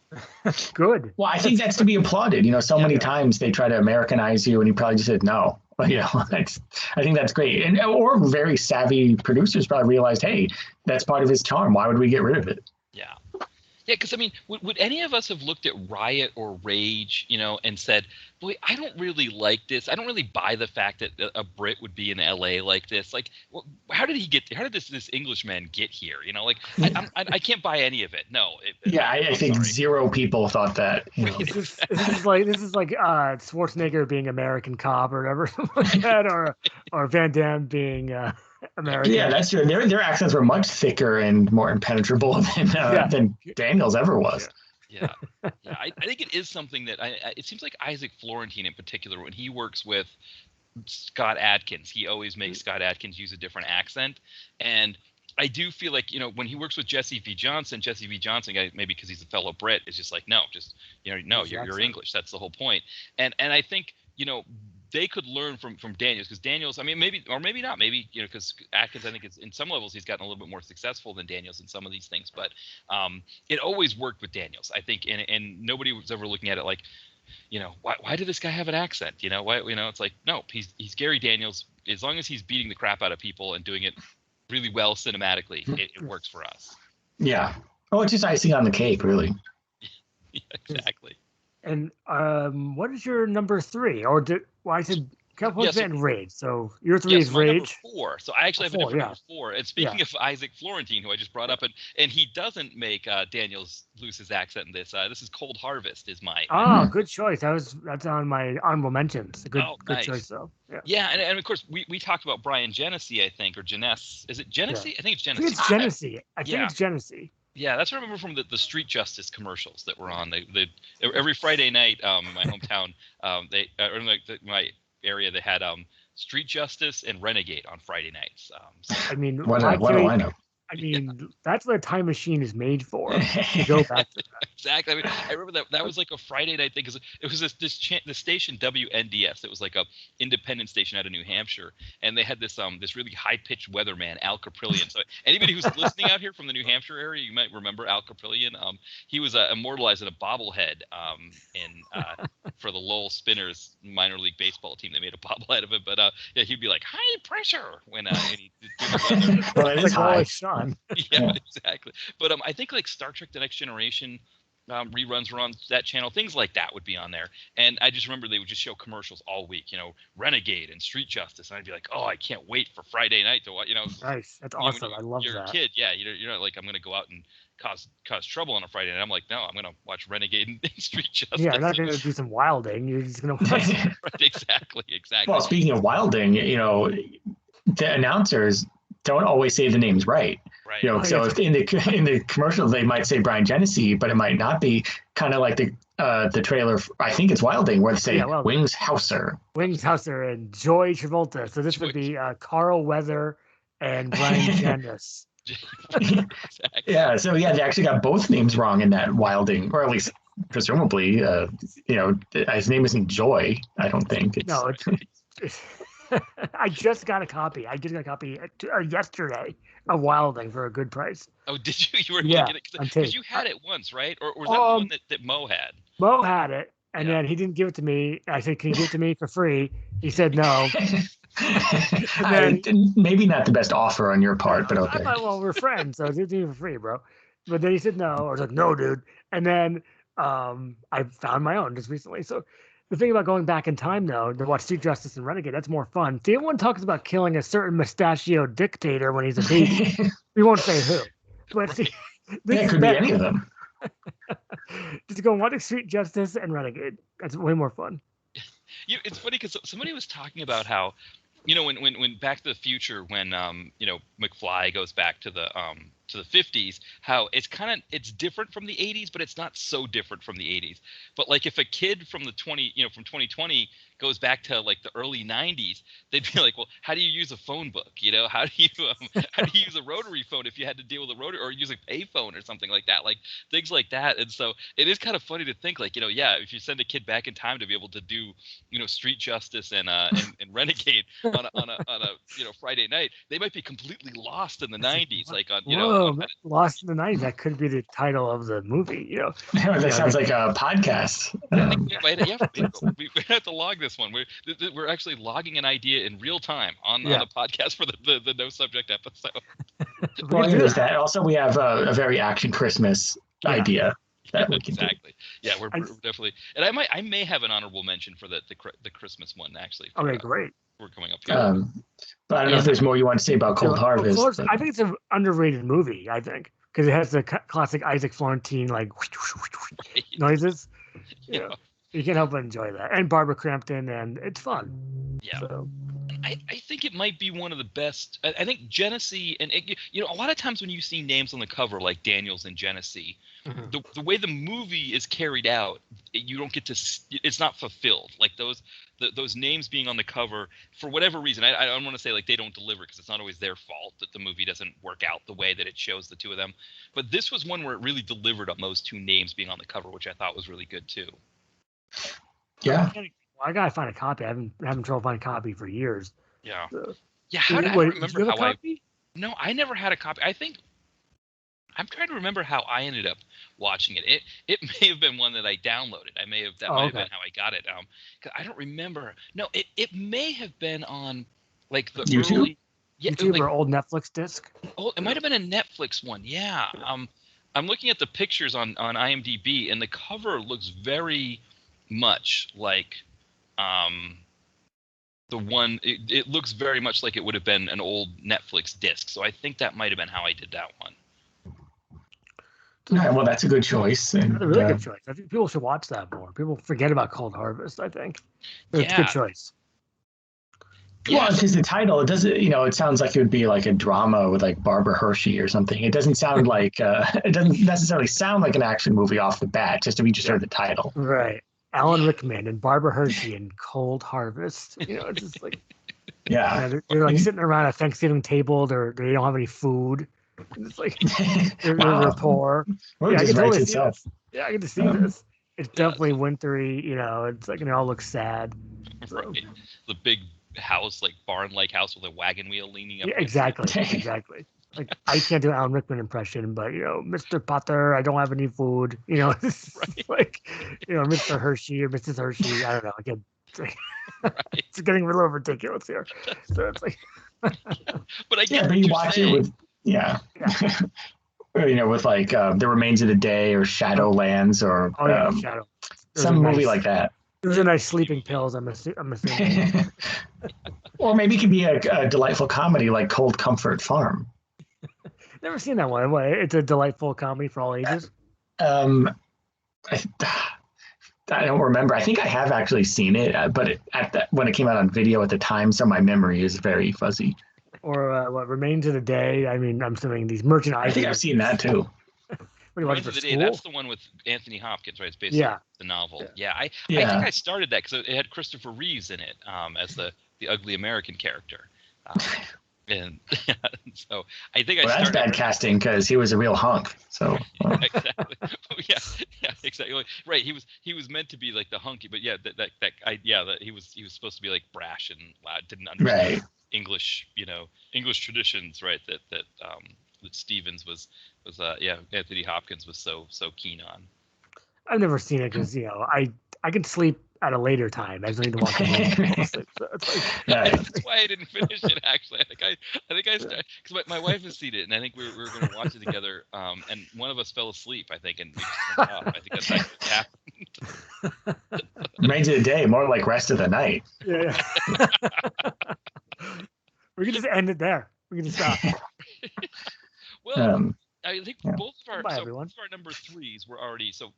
Good. Well, I think that's to be applauded. Many times they try to Americanize you, and you probably just said no. But, I think that's great. Or very savvy producers probably realized, hey, that's part of his charm. Why would we get rit of it? Yeah. Yeah, because, would any of us have looked at Riot or Rage, and said, boy, I don't really like this. I don't really buy the fact that a Brit would be in L.A. like this. Like, how did this Englishman get here? I can't buy any of it. No. I think zero people thought that. This is like Schwarzenegger being American cop or whatever, something like that, or Van Damme being American. Yeah, that's true. Their accents were much thicker and more impenetrable than Daniels ever was. Yeah. I think it is something that it seems like Isaac Florentine in particular, when he works with Scott Adkins, he always makes Scott Adkins use a different accent. And I do feel like, when he works with Jesse V. Johnson, maybe because he's a fellow Brit, is just like, no, just, you're English. That's the whole point. And I think, they could learn from Daniels, because Daniels, maybe, or maybe not, maybe, because Atkins, I think in some levels he's gotten a little bit more successful than Daniels in some of these things, but it always worked with Daniels, I think, and nobody was ever looking at it like, why did this guy have an accent? Why, it's like, no, he's Gary Daniels. As long as he's beating the crap out of people and doing it really well cinematically, it works for us. Yeah. Oh, it's just icing on the cake, really. Yeah, exactly. And what is your number 3? I said Comeuppance and Rage. So your 3 is Rage. Number 4. So I actually have a different number 4. And speaking of Isaac Florentine, who I just brought up, and he doesn't make Daniels lose his accent in this. This is Cold Harvest is my. Oh, good choice. That's on my honorable mentions. Good nice. Choice though. Yeah, and of course we talked about Brian Genesee, I think, or Genesse. Is it Genesee? Yeah. I think it's Genesee. I think it's Genesee. It's Genesee. Yeah, that's what I remember from the Street Justice commercials that were on. They every Friday night in my hometown, my area, they had Street Justice and Renegade on Friday nights. What do I know? That's what a time machine is made for. To go back to that. Exactly. I remember that was like a Friday night thing, because it was the station WNDS. It was like a independent station out of New Hampshire, and they had this really high pitched weatherman, Al Caprillion. So anybody who's listening out here from the New Hampshire area, you might remember Al Caprillion. He was immortalized in a bobblehead for the Lowell Spinners minor league baseball team. They made a bobblehead of it, but he'd be like high pressure when he did the weather. Well, it is high. Yeah, exactly. But I think like Star Trek: The Next Generation reruns were on that channel. Things like that would be on there. And I just remember they would just show commercials all week. Renegade and Street Justice. And I'd be like, oh, I can't wait for Friday night to watch. Nice. That's awesome. I love that. You're a kid, yeah. You're not like, I'm going to go out and cause trouble on a Friday night. I'm like, no, I'm going to watch Renegade and Street Justice. Yeah, you're not going to do some wilding. You're just going to watch. Right, exactly. Well, speaking of wilding, the announcers don't always say the names right. Right. So if in the commercials they might say Brian Genesee, but it might not be. Kind of like the trailer. I think it's Wilding, where they say Wings Hauser. Wings Hauser and Joy Travolta. So this would be Carl Weather and Brian Genesee. Exactly. Yeah. So they actually got both names wrong in that Wilding, or at least presumably. His name isn't Joy. I don't think. It's I just got a copy. Yesterday of Wilding for a good price. Oh, did you? You were looking at it because you had it once, right? Or was that the one that Mo had? Mo had it, and then he didn't give it to me. I said, "Can you give it to me for free?" He said no. Maybe not the best offer on your part, but okay. Well, we're friends, so give it to me for free, bro. But then he said no. I was like, "No, dude." And then I found my own just recently. So the thing about going back in time, though, to watch Street Justice and Renegade, that's more fun. See, everyone talks about killing a certain mustachioed dictator when he's a baby. We won't say who. But see, it could be any of them. Just go watch Street Justice and Renegade. That's way more fun. It's funny because somebody was talking about how, when Back to the Future, when McFly goes back to the to the 50s, how it's different from the 80s, but it's not so different from the 80s. But like if a kid from from 2020 goes back to like the early 90s, they'd be like, well, how do you use a phone book? How do you use a rotary phone if you had to deal with a rotary, or use a payphone or something like that, like things like that. And so it is kind of funny to think like, if you send a kid back in time to be able to do, Street Justice and Renegade on a Friday night, they might be completely lost in the 90s, like on Lost in the 90s. That could be the title of the movie. That sounds like a podcast. We have to log this one. We're actually logging an idea in real time on the podcast for the No Subject episode. Well, there's that. Also, we have a very action Christmas idea. Exactly. Yeah, we're definitely, and I may have an honorable mention for the Christmas one actually. Okay, great. We're coming up here. But I don't know if there's more you want to say about Cold Harvest. I think it's an underrated movie. I think because it has the classic Isaac Florentine noises. You can't help but enjoy that, and Barbara Crampton, and it's fun. Yeah. So. I think it might be one of the best. I think Genesee, and a lot of times when you see names on the cover like Daniels and Genesee, the way the movie is carried out, you don't get to. It's not fulfilled. Like those names being on the cover for whatever reason. I don't want to say like they don't deliver, because it's not always their fault that the movie doesn't work out the way that it shows the two of them. But this was one where it really delivered on those two names being on the cover, which I thought was really good too. Yeah. I gotta find a copy. I've been having trouble finding a copy for years. Yeah. So. Yeah. I don't remember how No, I never had a copy. I think I'm trying to remember how I ended up watching it. It may have been one that I downloaded. Might have been how I got it. 'Cause I don't remember. No, it may have been on like the YouTube? Early YouTube or old Netflix disc. Oh, it might have been a Netflix one. Yeah. I'm looking at the pictures on IMDb, and the cover looks very much like the one. It looks very much like it would have been an old Netflix disc. So I think that might have been how I did that one. Yeah, well, that's a good choice. And, that's a really good choice. I think people should watch that more. People forget about Cold Harvest, I think. It's a good choice. Well, because the title, it doesn't, it sounds like it would be like a drama with like Barbara Hershey or something. It doesn't sound like, it doesn't necessarily sound like an action movie off the bat, just if you just heard the title. Right. Alan Rickman and Barbara Hershey and Cold Harvest. It's just like, they're like sitting around a Thanksgiving table. They don't have any food. And it's like they're poor. Well, I can totally see this. Yeah, I get to see this. It's definitely wintry. It's like it all looks sad. So. Right. The big house, like barn-like house with a wagon wheel leaning up. Yeah, exactly. Like I can't do an Alan Rickman impression, but Mr. Potter, I don't have any food. It's like Mr. Hershey or Mrs. Hershey. I don't know. Again, it's getting a little ridiculous here. So it's like, but I get but you watch it with with like The Remains of the Day or Shadowlands or Shadow. Some movie like that. Those are nice sleeping pills. I'm assuming. Or maybe it could be a delightful comedy like Cold Comfort Farm. Never seen that one. It's a delightful comedy for all ages. I don't remember. I think I have actually seen it, but when it came out on video at the time, so my memory is very fuzzy. Or what Remains of the Day? I mean, I'm assuming these merchant items. I think I've seen that too. Remains of the Day. That's the one with Anthony Hopkins, right? It's based on the novel. I think I started that because it had Christopher Reeves in it as the ugly American character. And so I think that's bad casting because he was a real hunk. So exactly, exactly. Right, he was meant to be like the hunky, but that he was supposed to be like brash and loud. Didn't understand English traditions, right? That Stevens was Anthony Hopkins was so keen on. I've never seen it because I can sleep at a later time. I just need to watch it. So that's why I didn't finish it. Actually, I think I started because my wife has seen it, and I think we were going to watch it together. And one of us fell asleep, I think, and we just turned it off. I think that's actually what happened. Remains of the Day, more like Rest of the Night. Yeah. We can just end it there. We can just stop. Well, I think both of our number threes were already so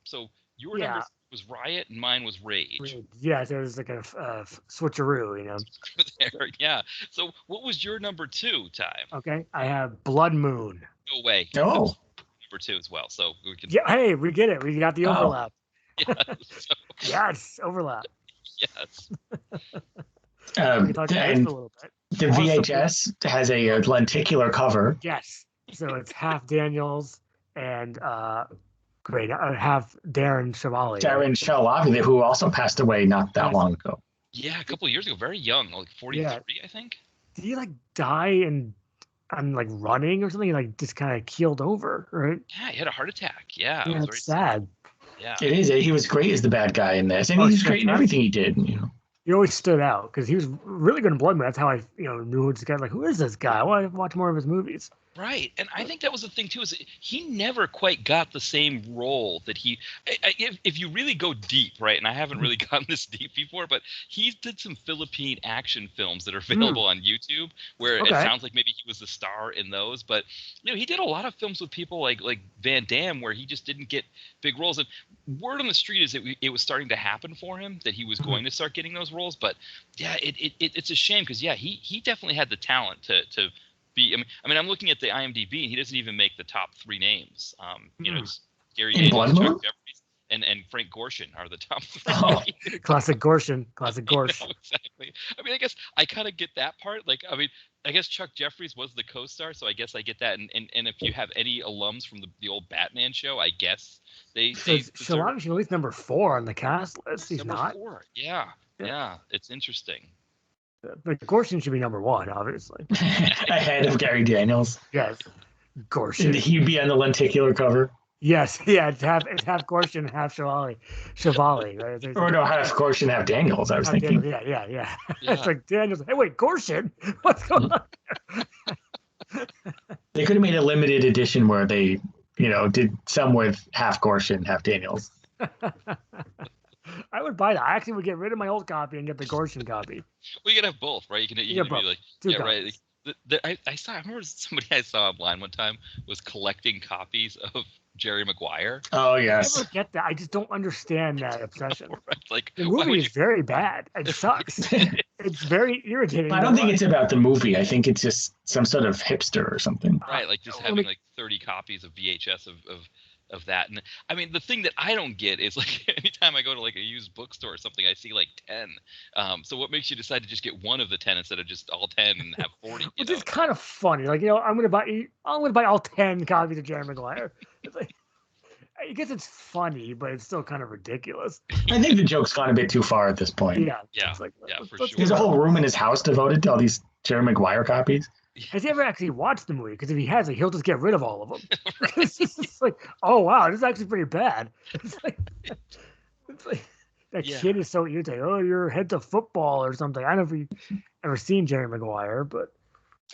your number was Riot and mine was Rage. Yeah, there was like a switcheroo, There, yeah. So what was your number two, Ty? Okay, I have Blood Moon. No way. Oh. Number two as well. So we can. Yeah, hey, we get it. We got the overlap. Yeah. Yes, overlap. Yes. And the VHS has a lenticular cover. Yes. So it's half Daniels and half Darren Chevalier. Darren Chevalier, who also passed away not that long ago. Yeah, a couple of years ago, very young, like 43, I think. Did he die on like running or something? Like just kind of keeled over, right? Yeah, he had a heart attack. Yeah, it was very sad. Yeah, it is. He was great as the bad guy in this, and he was great in everything he did. He always stood out because he was really good in Blood Moon. That's how I, knew this guy. Like, who is this guy? I want to watch more of his movies. Right, and I think that was the thing too. Is he never quite got the same role that he. If you really go deep, right, and I haven't really gotten this deep before, but he did some Philippine action films that are available on YouTube, where it sounds like maybe he was the star in those. But he did a lot of films with people like Van Damme, where he just didn't get big roles. And word on the street is that it was starting to happen for him, that he was going to start getting those roles. But yeah, it's a shame because he definitely had the talent to. I mean, I'm looking at the IMDb, and he doesn't even make the top three names. It's Gary Daniels, Chuck Jeffries, and Frank Gorshin are the top three. Oh, classic Gorshin, classic Gorsh. Exactly. I mean, I guess I kind of get that part. Like, I mean, I guess Chuck Jeffries was the co-star, so I guess I get that. And if you have any alums from the old Batman show, I guess they Shalom should at least number 4 on the cast list. He's number not. 4. Yeah, it's interesting. But Gorshin should be number 1, obviously. Ahead of Gary Daniels. Yes, Gorshin. He'd be on the lenticular cover. Yes, yeah, it's half Gorshin, half Chevalier, right? Or no, half Gorshin, half Daniels. I was thinking. Daniels, yeah. It's like Daniels. Hey, wait, Gorshin? What's going on there? They could have made a limited edition where they, did some with half Gorshin, half Daniels. I would buy that. I actually would get rid of my old copy and get the Gorshin copy. Well, you can have both, right? You can be like, copies. Right. I remember somebody I saw online one time was collecting copies of Jerry Maguire. Oh yes. I never get that. I just don't understand that obsession. Right. Like the movie is very bad. It sucks. It's very irritating. I don't think it's about the movie. I think it's just some sort of hipster or something. Right, like just having like 30 copies of VHS of that. And I mean, the thing that I don't get is like anytime I go to like a used bookstore or something, I see like 10. So what makes you decide to just get one of the 10 instead of just all 10 and have 40? Which is kind of funny. Like, I'm gonna buy all 10 copies of Jerry Maguire. It's like, I guess it's funny, but it's still kind of ridiculous. I think the joke's gone a bit too far at this point. Yeah, for sure. There's a whole room in his house devoted to all these Jerry Maguire copies. Has he ever actually watched the movie? Because if he has, he'll just get rid of all of them. It's just like, oh wow, this is actually pretty bad. It's like that kid is so irritating. Oh, your head's a football or something. I don't know if you've ever seen Jerry Maguire, but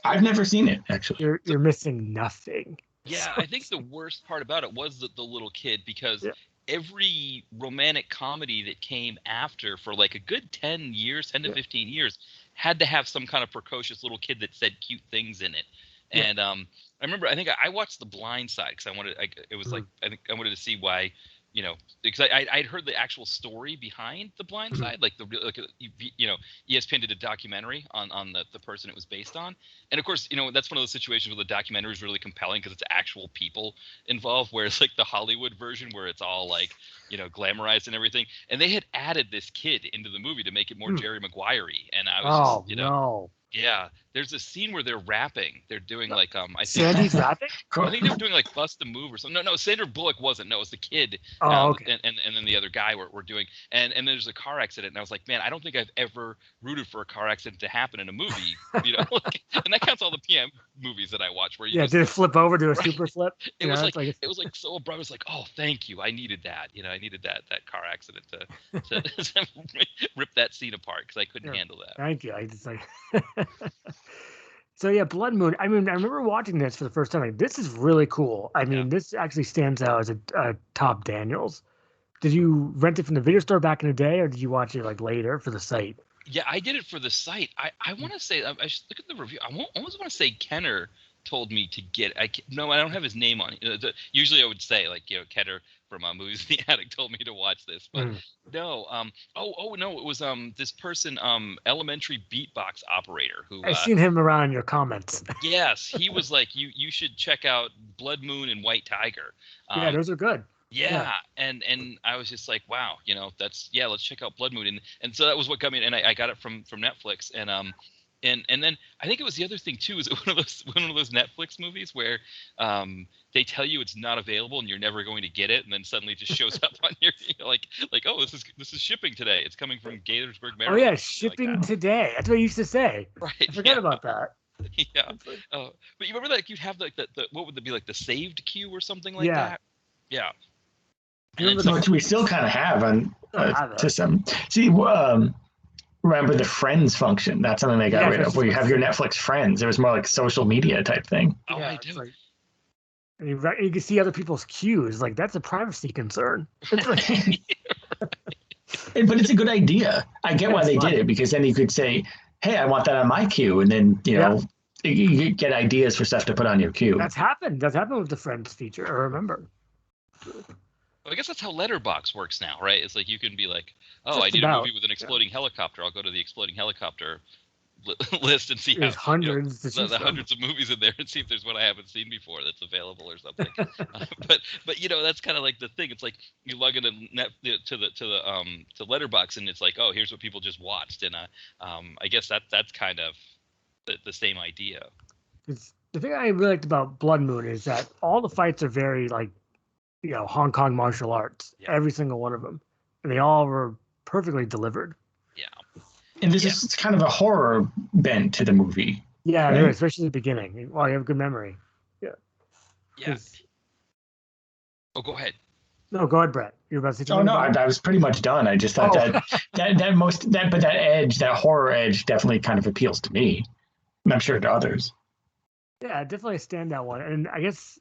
I've never seen it actually. You're missing nothing. Yeah, I think the worst part about it was the little kid because every romantic comedy that came after for like a good 10 to 15 years had to have some kind of precocious little kid that said cute things in it. And I remember, I think I watched The Blind Side because I wanted to see why, because I'd heard the actual story behind The Blind Side, like ESPN did a documentary on the person it was based on. And of course, that's one of those situations where the documentary is really compelling because it's actual people involved, whereas like the Hollywood version where it's all like, glamorized and everything. And they had added this kid into the movie to make it more Jerry Maguire-y. And I was no. Yeah, there's a scene where they're rapping. They're doing like I think Sandy's rapping. I think they were doing like Bust a Move or something. No, Sandra Bullock wasn't. No, it was the kid. Okay. And then the other guy were doing. And there's a car accident, and I was like, man, I don't think I've ever rooted for a car accident to happen in a movie. And that counts all the PM movies that I watch where did it flip over to a super flip? It was like so abrupt. I was like, oh, thank you. I needed that. I needed that car accident to rip that scene apart because I couldn't handle that. Thank you. I just like. So yeah, Blood Moon. I mean, I remember watching this for the first time. Like, this is really cool. I mean, this actually stands out as a top Daniels. Did you rent it from the video store back in the day, or did you watch it like later for the site? Yeah, I did it for the site. I want to say I should look at the review. I almost want to say Kenner told me to get. No, I don't have his name on it. Usually I would say like Ketter from Movies in the Attic told me to watch this, but no. No, it was this person, elementary beatbox operator who. I've seen him around in your comments. Yes, he was like you should check out Blood Moon and White Tiger. Yeah, those are good. Yeah, and I was just like, wow, let's check out Blood Moon, and so that was what got me, and I got it from Netflix, and then I think it was the other thing too, is one of those Netflix movies where they tell you it's not available and you're never going to get it, and then suddenly it just shows up on your like oh, this is shipping today, it's coming from Gaithersburg, Maryland. Oh yeah, shipping today. That's what I used to say. Right. I forget about that. Yeah. But you remember that you'd have like the what would it be, like the saved queue or something like that? Yeah. Which we still kind of have on to some. See, remember the Friends function? That's something they got rid of, where you have your Netflix friends. It was more like social media type thing. Oh, I do. Like, and you can see other people's cues. Like, that's a privacy concern. It's like, but it's a good idea. I get why they did it, because then you could say, hey, I want that on my queue. And then, you get ideas for stuff to put on your queue. That's happened with the Friends feature, I remember. I guess that's how Letterboxd works now, right? It's like you can be like, oh, I need a movie with an exploding helicopter. I'll go to the exploding helicopter list and see There's hundreds the hundreds of movies in there, and see if there's one I haven't seen before that's available or something. But that's kind of like the thing. It's like you log into to Letterboxd, and it's like, oh, here's what people just watched, and I guess that's kind of the same idea. The thing I really liked about Blood Moon is that all the fights are very like, Hong Kong martial arts, every single one of them. And they all were perfectly delivered. Yeah. And this is kind of a horror bent to the movie. Yeah, right? Especially the beginning. Well, you have a good memory. Yeah. Yeah. Oh, go ahead. No, go ahead, Brett. You're about to say something. Oh, no, I was pretty much done. I just thought that horror edge definitely kind of appeals to me. And I'm sure to others. Yeah, definitely a standout one. And I guess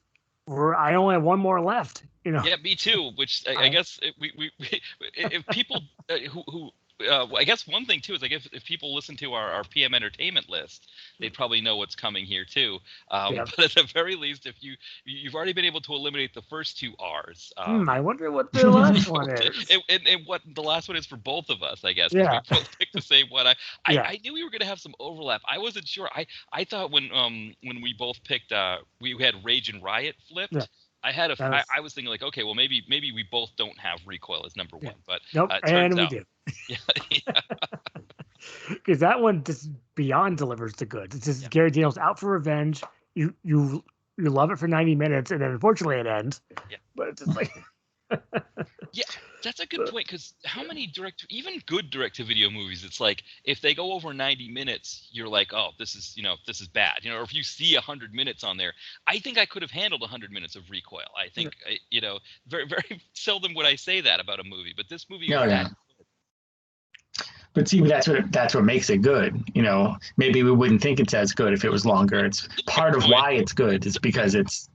I only have one more left. Yeah, me too. Which I guess if people who I guess one thing too is, I guess if people listen to our PM entertainment list, they'd probably know what's coming here too. But at the very least, if you've already been able to eliminate the first two R's. I wonder what the last one is. And what the last one is for both of us, I guess. Yeah. We both picked the same one. I knew we were going to have some overlap. I wasn't sure. I thought when we both picked, we had Rage and Riot flipped. Yeah. I was thinking like, okay, well maybe we both don't have Recoil as number one, but nope, and we do. Yeah. Because that one just beyond delivers the goods. It's just Gary Daniels out for revenge. You love it for 90 minutes, and then unfortunately it ends. Yeah. But it's just like. Yeah, that's a good point, because how many even good direct-to-video movies, it's like if they go over 90 minutes, you're like, oh, this is bad. Or if you see 100 minutes on there, I think I could have handled 100 minutes of Recoil. I think, very, very seldom would I say that about a movie, but this movie was that. But see, that's what makes it good. Maybe we wouldn't think it's as good if it was longer. It's part of why it's good is because it's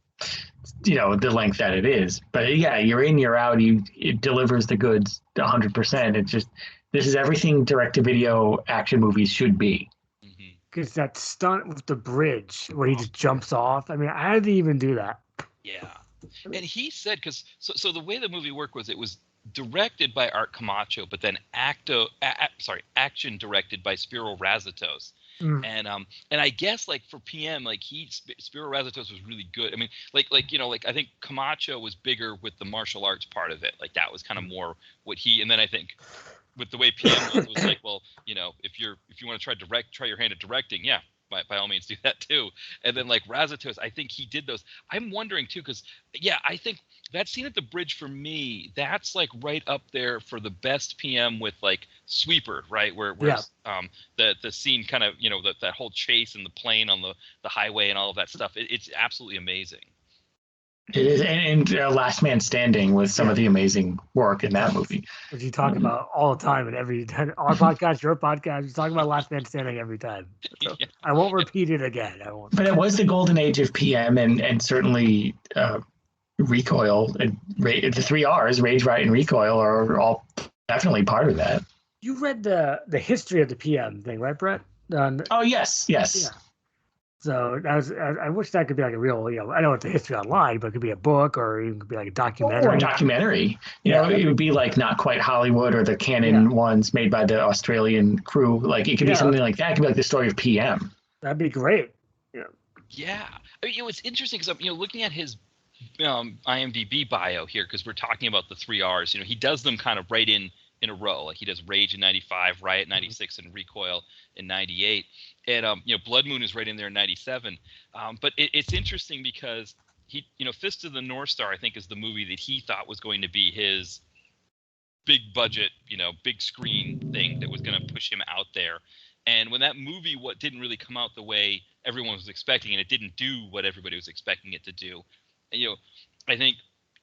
the length that it is. But yeah, you're in, you're out, it delivers the goods 100%. It's just, this is everything direct-to-video action movies should be. Because that stunt with the bridge where he just jumps off, I mean, how did he even do that? Yeah. And he said, because so the way the movie worked was it was directed by Art Camacho, but then action directed by Spiro Razatos. And I guess like for PM, like Spiro Razatos was really good. I mean, like I think Camacho was bigger with the martial arts part of it. Like that was kind of more what he. And then I think with the way PM was like, well, if you want to try your hand at directing, yeah, by all means do that too. And then like Razatos, I think he did those. I'm wondering too, because I think that scene at the bridge for me, that's like right up there for the best PM with like Sweeper, right? Where the scene kind of, that whole chase and the plane on the highway and all of that stuff. It's absolutely amazing. It is, and Last Man Standing with some of the amazing work in that movie. Which you talk about all the time, and our podcast, your podcast, you talk about Last Man Standing every time. So I won't repeat it again. But it was the golden age of PM, and certainly Recoil, the 3 R's, Rage, Riot, and Recoil, are all definitely part of that. You read the history of the PM thing, right, Brett? Oh yes. Yeah. So I wish that could be like a real, I know it's a history online, but it could be a book or it could be like a documentary. Or a documentary. You know, it would be like not quite Hollywood or the canon ones made by the Australian crew. Like it could be something like that. It could be like the story of PM. That'd be great. Yeah. I mean, it's interesting because I'm, looking at his IMDb bio here, because we're talking about the 3 R's. He does them kind of right in a row. Like he does Rage in 95, Riot in 96, and Recoil in 98. And Blood Moon is right in there in 97. But it's interesting because he, Fist of the North Star, I think, is the movie that he thought was going to be his big budget, big screen thing that was going to push him out there. And when that movie didn't really come out the way everyone was expecting, and it didn't do what everybody was expecting it to do, I think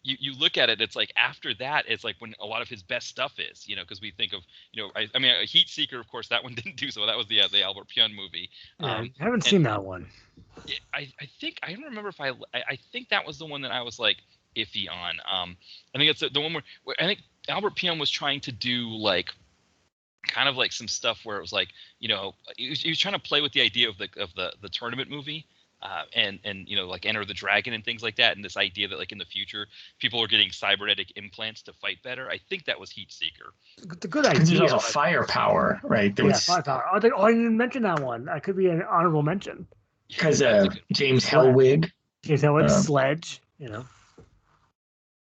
you look at it, it's like after that, it's like when a lot of his best stuff is, because we think of, I mean, Heat Seeker, of course, that one didn't do so. That was the Albert Pyun movie. I haven't seen that one. I think I don't remember if I think that was the one that I was like iffy on. I think it's the one where I think Albert Pyun was trying to do like kind of like some stuff where it was like, he was trying to play with the idea of the tournament movie. And like Enter the Dragon and things like that, and this idea that like in the future people are getting cybernetic implants to fight better. I think that was Heat Seeker. It's a good idea. There's also Firepower, right? Firepower. I didn't mention that one. That could be an honorable mention. Because James Hellwig. Sledge.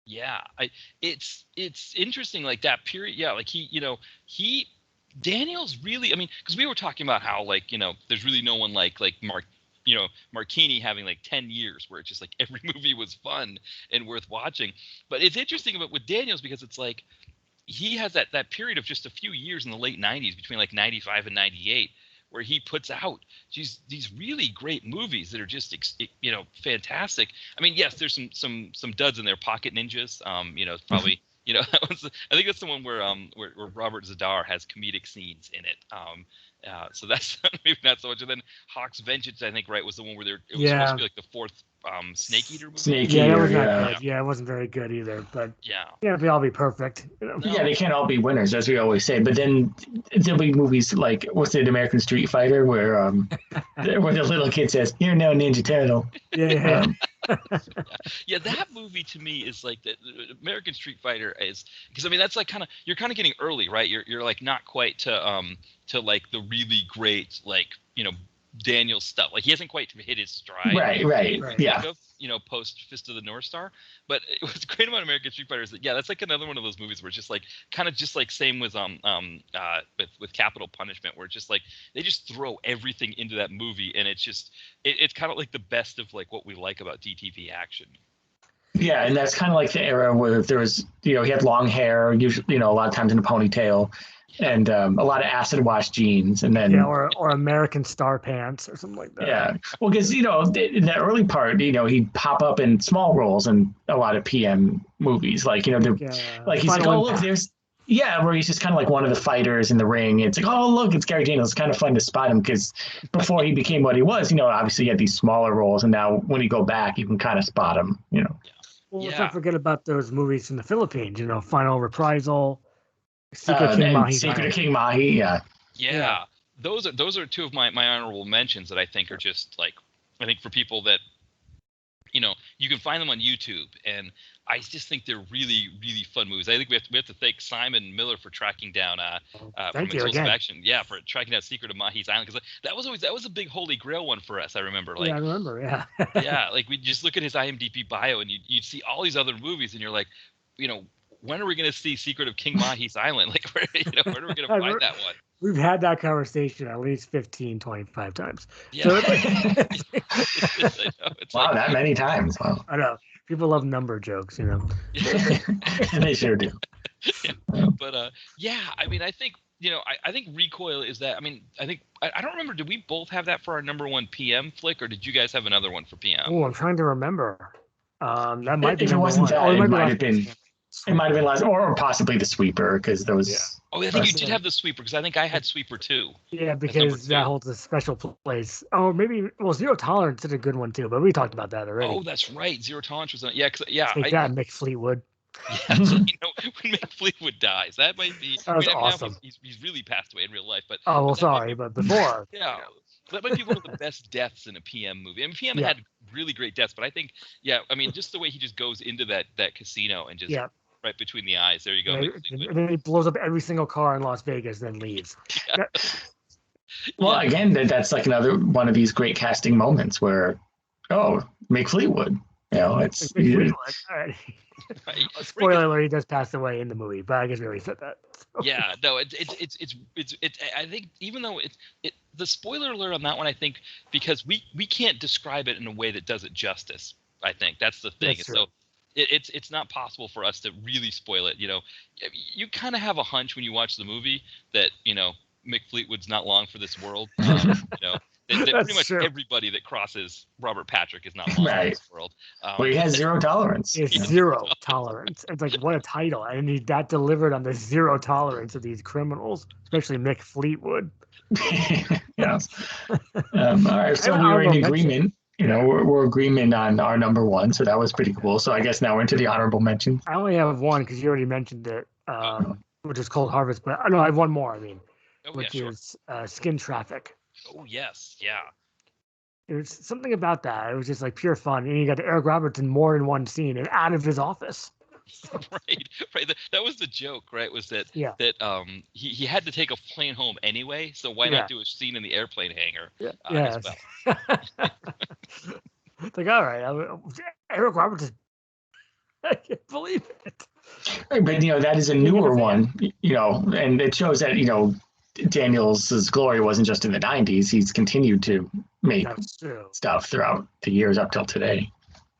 Yeah, it's interesting, like that period. Yeah, like he Daniels really. I mean, because we were talking about how like there's really no one like Martini having like 10 years where it's just like every movie was fun and worth watching. But it's interesting with Daniels because it's like he has that period of just a few years in the late 90s between like 95 and 98 where he puts out these really great movies that are just fantastic. I mean, yes, there's some duds in there. Pocket Ninjas, probably I think that's the one where Robert Zadar has comedic scenes in it. So that's maybe not so much. And then Hawk's Vengeance, I think, was the one where it was supposed to be like the fourth Snake Eater movie. Snake Eater, that was not good. Yeah, it wasn't very good either. But they all be perfect. Yeah, they can't all be winners, as we always say. But then there'll be movies like what's it, American Street Fighter, where the little kid says, "You're no Ninja Turtle." Yeah. Yeah, that movie to me is like the American Street Fighter is, because I mean that's like you're kind of getting early, right? You're like not quite to like the really great like Daniel stuff. Like he hasn't quite hit his stride. Right. Yeah. Post Fist of the North Star. But what's great about American Street Fighter is that that's like another one of those movies where it's just like kind of just like same with with Capital Punishment, where it's just like they just throw everything into that movie, and it's just it's kind of like the best of like what we like about DTV action. Yeah, and that's kind of like the era where there was he had long hair, usually a lot of times in a ponytail. And a lot of acid wash jeans, and then or American Star pants or something like that. Yeah, well, because in the early part, he'd pop up in small roles in a lot of PM movies, like like he's like, oh look, there's where he's just kind of like one of the fighters in the ring. It's like, oh look, it's Gary Daniels. It's kind of fun to spot him because before he became what he was, obviously he had these smaller roles, and now when you go back, you can kind of spot him. Well, let's not forget about those movies in the Philippines. Final Reprisal. Secret of King Mahi, yeah. Those are two of my honorable mentions that I think are just like, I think for people that you can find them on YouTube, and I just think they're really, really fun movies. I think we have to thank Simon Miller for tracking down from Tools of Action, for tracking down Secret of Mahi's Island, because that was a big holy grail one for us. I remember, I remember, yeah, like we just look at his IMDb bio, and you'd see all these other movies, and you're like, when are we going to see Secret of King Mahi's Island? Like, where are we going to find that one? We've had that conversation at least 15, 25 times. Yeah. So wow, that many times. Wow. I know. People love number jokes, They sure do. But, I mean, I think, I think Recoil is that. I mean, I don't remember. Did we both have that for our number one PM flick, or did you guys have another one for PM? Oh, I'm trying to remember. That might be if it wasn't that, it might have been. It might have been last, or possibly the Sweeper, because there was. Yeah. Oh, I think you did have the Sweeper, because I think I had Sweeper too. Yeah, because that holds a special place. Oh, maybe. Well, Zero Tolerance is a good one too, but we talked about that already. Oh, that's right. Zero Tolerance was on. Yeah, that Mick Fleetwood. Yeah, so, when Mick Fleetwood dies, that might be. That was awesome. He's really passed away in real life, but. Oh well, sorry, but before. Yeah. That might be one of the best deaths in a PM movie. I mean, PM had really great deaths, but I think, I mean, just the way he just goes into that casino and just right between the eyes. There you go. And then he blows up every single car in Las Vegas, then leaves. Well, again, that's like another one of these great casting moments where, Mick Fleetwood. It's right. Spoiler alert: he does pass away in the movie, but I guess we already said that. So. Yeah, no, it's. I think even though the spoiler alert on that one, I think because we can't describe it in a way that does it justice. I think that's the thing. That's so it's not possible for us to really spoil it. You kind of have a hunch when you watch the movie that Mick Fleetwood's not long for this world. That pretty much everybody that crosses Robert Patrick is not long for this world. Well, he has zero tolerance. He has zero tolerance. It's like, what a title. And that delivered on the zero tolerance of these criminals, especially Mick Fleetwood. Yes. All right, so we were in agreement. We're agreement on our number one, so that was pretty cool. So I guess now we're into the honorable mention. I only have one because you already mentioned it, which is Cold Harvest. But no, I have one more, which is Skin Traffic. Oh, yes. Yeah. There's something about that. It was just like pure fun. And you got Eric Roberts in more than one scene and out of his office. Right. That was the joke, right? Was that he had to take a plane home anyway, so why not do a scene in the airplane hangar? As well? It's like, all right, Eric Roberts is. I can't believe it. But that is a newer one. And it shows that Daniels' glory wasn't just in the 90s. He's continued to make stuff throughout the years up till today.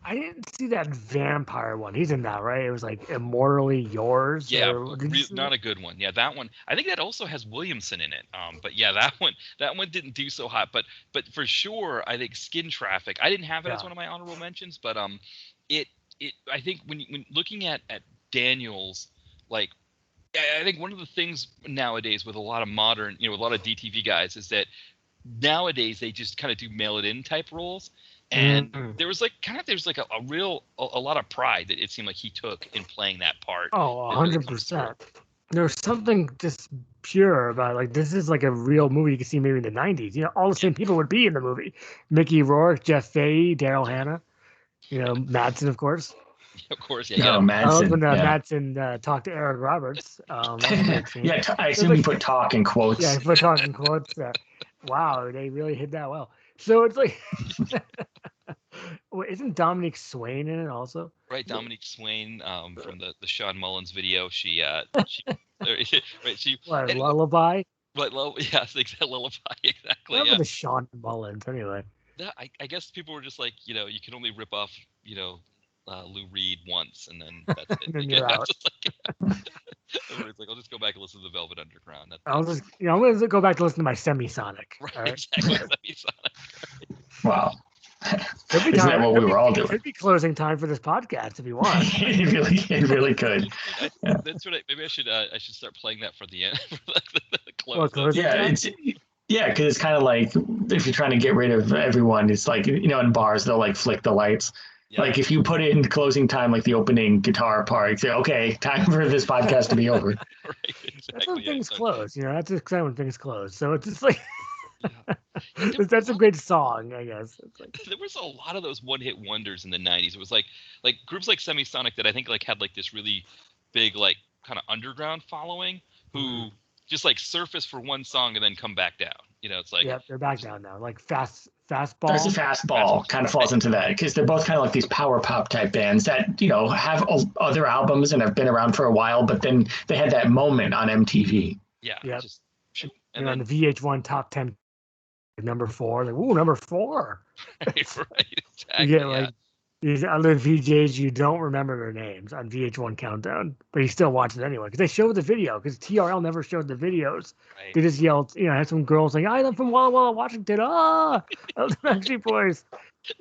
I didn't see that vampire one. He's in that, right? It was like Immortally Yours. Yeah, not a good one. Yeah, that one. I think that also has Williamson in it. But yeah, that one didn't do so hot. But for sure, I think Skin Traffic. I didn't have it as one of my honorable mentions, but I think when looking at Daniels, like, I think one of the things nowadays with a lot of modern, with a lot of DTV guys is that nowadays they just kind of do mail it in type roles. And there was a lot of pride that it seemed like he took in playing that part. Oh, 100%. There's something just pure about like, this is like a real movie you can see maybe in the 90s. All the same people would be in the movie. Mickey Rourke, Jeff Fahey, Daryl Hannah, Madsen, of course. Of course, yeah. Madsen. I love when Madsen talked to Eric Roberts. I assume you put talk in quotes. Yeah, put talk in quotes. Wow, they really hit that well. So it's like, isn't Dominique Swain in it also? Right, Dominique Swain from the Sean Mullins video. She Lullaby? Yes, exactly, Lullaby, exactly. Remember the Sean Mullins, anyway. I guess people were just like, you can only rip off, Lou Reed once, and then that's it. And then you're out. It's like, I'll just go back and listen to the Velvet Underground. I'm going to go back to listen to my Semisonic. Right, exactly, Semisonic. Wow. Isn't that what we were all doing? It could be closing time for this podcast if you want. it really could. That's what maybe I should start playing that for the end. For the close. Yeah, because it's kind of like if you're trying to get rid of everyone, it's like, in bars, they'll like flick the lights. Yeah. Like if you put it in closing time, like the opening guitar part, you say, okay, time for this podcast to be over. Right, exactly. That's when things close, that's exciting when things close. So it's just like, that's a great song, I guess. It's like, there was a lot of those one-hit wonders in the 90s. It was like groups like Semisonic that I think like had like this really big like kind of underground following who just like surface for one song and then come back down. It's like, yeah, they're back down now. Like fastball. There's a fastball kind of falls into that because they're both kind of like these power pop type bands that have other albums and have been around for a while, but then they had that moment on MTV. Yeah. And on the VH1 top 10, number 4. Like, ooh, number 4. Right. Exactly. You get like these other VJs you don't remember their names on VH1 Countdown, but you still watch it anyway because they showed the video. Because TRL never showed the videos. Right. They just yelled. Had some girls like, "I'm from Walla Walla, Washington." Backstreet Boys.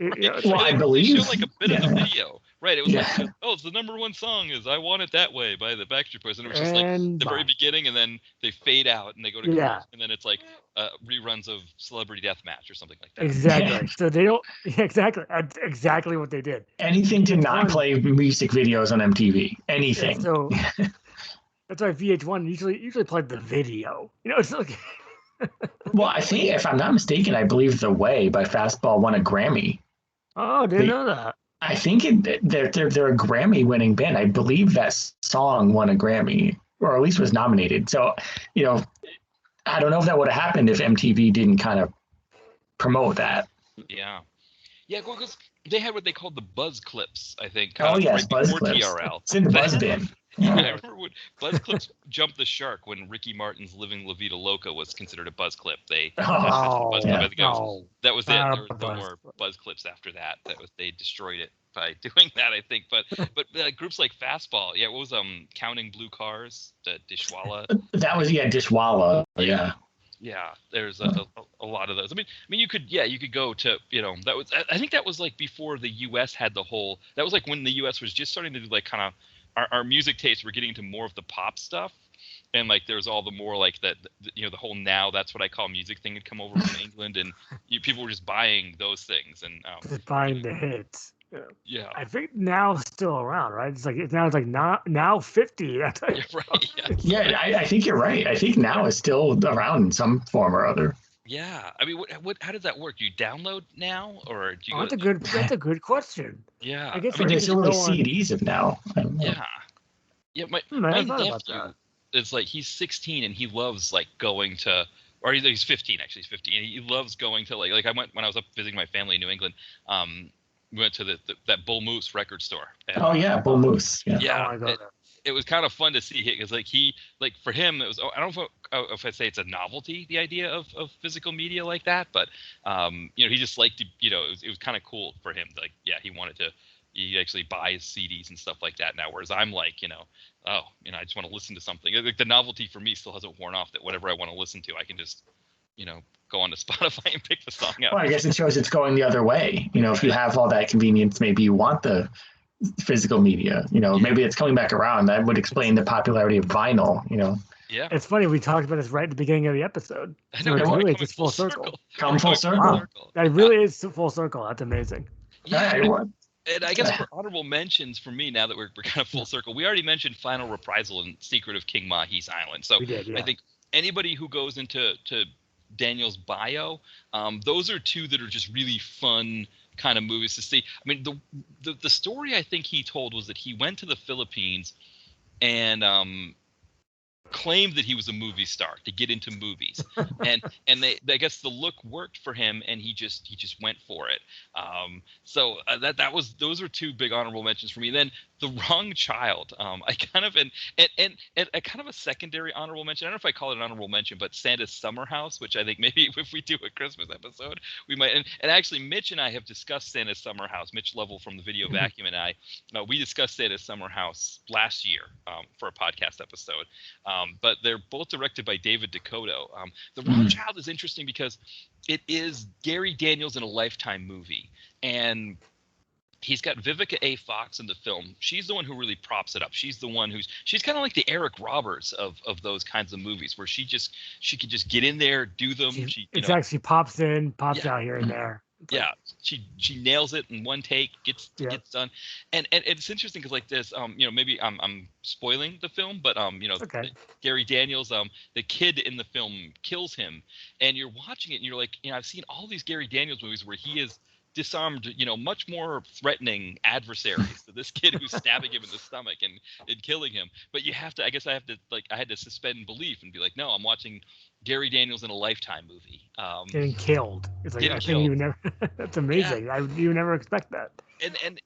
I believe they showed like a bit of the video. Right. It was like, it's the number one song is "I Want It That Way" by the Backstreet Boys, and it was just like the very beginning, and then they fade out and they go to commercial, and then it's like reruns of Celebrity Deathmatch or something like that. Exactly. So they don't exactly what they did. Anything to not play music videos on MTV. Anything. So that's why VH1 usually played the video. It's like Well, I think, if I'm not mistaken, I believe The Way by Fastball won a Grammy. Oh, didn't know that. I think they're a Grammy-winning band. I believe that song won a Grammy, or at least was nominated. So, I don't know if that would have happened if MTV didn't kind of promote that. Yeah. Yeah, well, because they had what they called the buzz clips, I think. Oh, yes, buzz clips. TRL. It's in the buzz bin. Yeah, I remember when Buzz Clips jumped the shark when Ricky Martin's Living La Vida Loca was considered a Buzz Clip. Buzz Clip. I think that was it. There was no more Buzz Clips after that. They destroyed it by doing that, I think. But groups like Fastball, yeah, what was Counting Blue Cars, Dishwalla? That was Dishwalla. Yeah. Yeah, there's a lot of those. I mean, you could go to, that was, I think that was like before the U.S. had the whole, that was like when the U.S. was just starting to do like kind of, our music tastes were getting into more of the pop stuff, and like there's all the more like the whole now that's what I call music thing had come over from England, and people were just buying those things and just buying the hits. Yeah, I think now it's still around, right? It's like now 50. That's right. Yeah, I think you're right. I think now is still around in some form or other. Yeah, I mean, what? How does that work? Do you download now, or do you? That's a good question. Yeah, I guess there's still CDs of now. Yeah. My nephew, it's like he's 16 and he loves like going to, or he's 15 actually. He's 15 and he loves going to like I went when I was up visiting my family in New England. We went to that Bull Moose record store. And, Bull Moose. Yeah. Oh, it was kind of fun to see it because for him it was, I don't know if I'd say it's a novelty, the idea of physical media like that, but he just liked to, it was kind of cool for him. Like, yeah, he actually buys CDs and stuff like that now, whereas I'm like, I just want to listen to something. Like the novelty for me still hasn't worn off, that whatever I want to listen to, I can just go onto Spotify and pick the song out. Well, I guess it shows it's going the other way. If you have all that convenience, maybe you want the physical media. Maybe it's coming back around. That would explain the popularity of vinyl. Yeah, it's funny, we talked about this right at the beginning of the episode. I know, so it's just full circle. Come full circle. That really is full circle. That's amazing. Yeah. And I guess for honorable mentions for me, now that we're kind of full circle, we already mentioned Final Reprisal and Secret of King Mahi's Island. So we did, yeah. I think anybody who goes into Daniel's bio, those are two that are just really fun kind of movies to see. I mean, the story I think he told was that he went to the Philippines and claimed that he was a movie star to get into movies, and I guess the look worked for him, and he just went for it. So those are two big honorable mentions for me. Then The Wrong Child, I kind of and a kind of a secondary honorable mention. I don't know if I call it an honorable mention, but Santa's Summer House, which I think maybe if we do a Christmas episode, we might. And actually, Mitch and I have discussed Santa's Summer House. Mitch Lovell from the Video Vacuum and I, we discussed Santa's Summer House last year for a podcast episode. But they're both directed by David Dakota. The Wrong Child is interesting because it is Gary Daniels in a Lifetime movie, and he's got Vivica A. Fox in the film. She's the one who really props it up. She's the one she's kind of like the Eric Roberts of those kinds of movies, where she could just get in there, do them. She pops in, pops out here and there. Yeah, she nails it in one take, gets done, and it's interesting because like this, maybe I'm spoiling the film, but okay. Gary Daniels, the kid in the film kills him, and you're watching it and you're like, I've seen all these Gary Daniels movies where he is disarmed, much more threatening adversaries to this kid who's stabbing him in the stomach and killing him. But I had to suspend belief and be like, no, I'm watching Gary Daniels in a Lifetime movie. Getting killed. It's like, I think you never, that's amazing. Yeah. You never expect that. And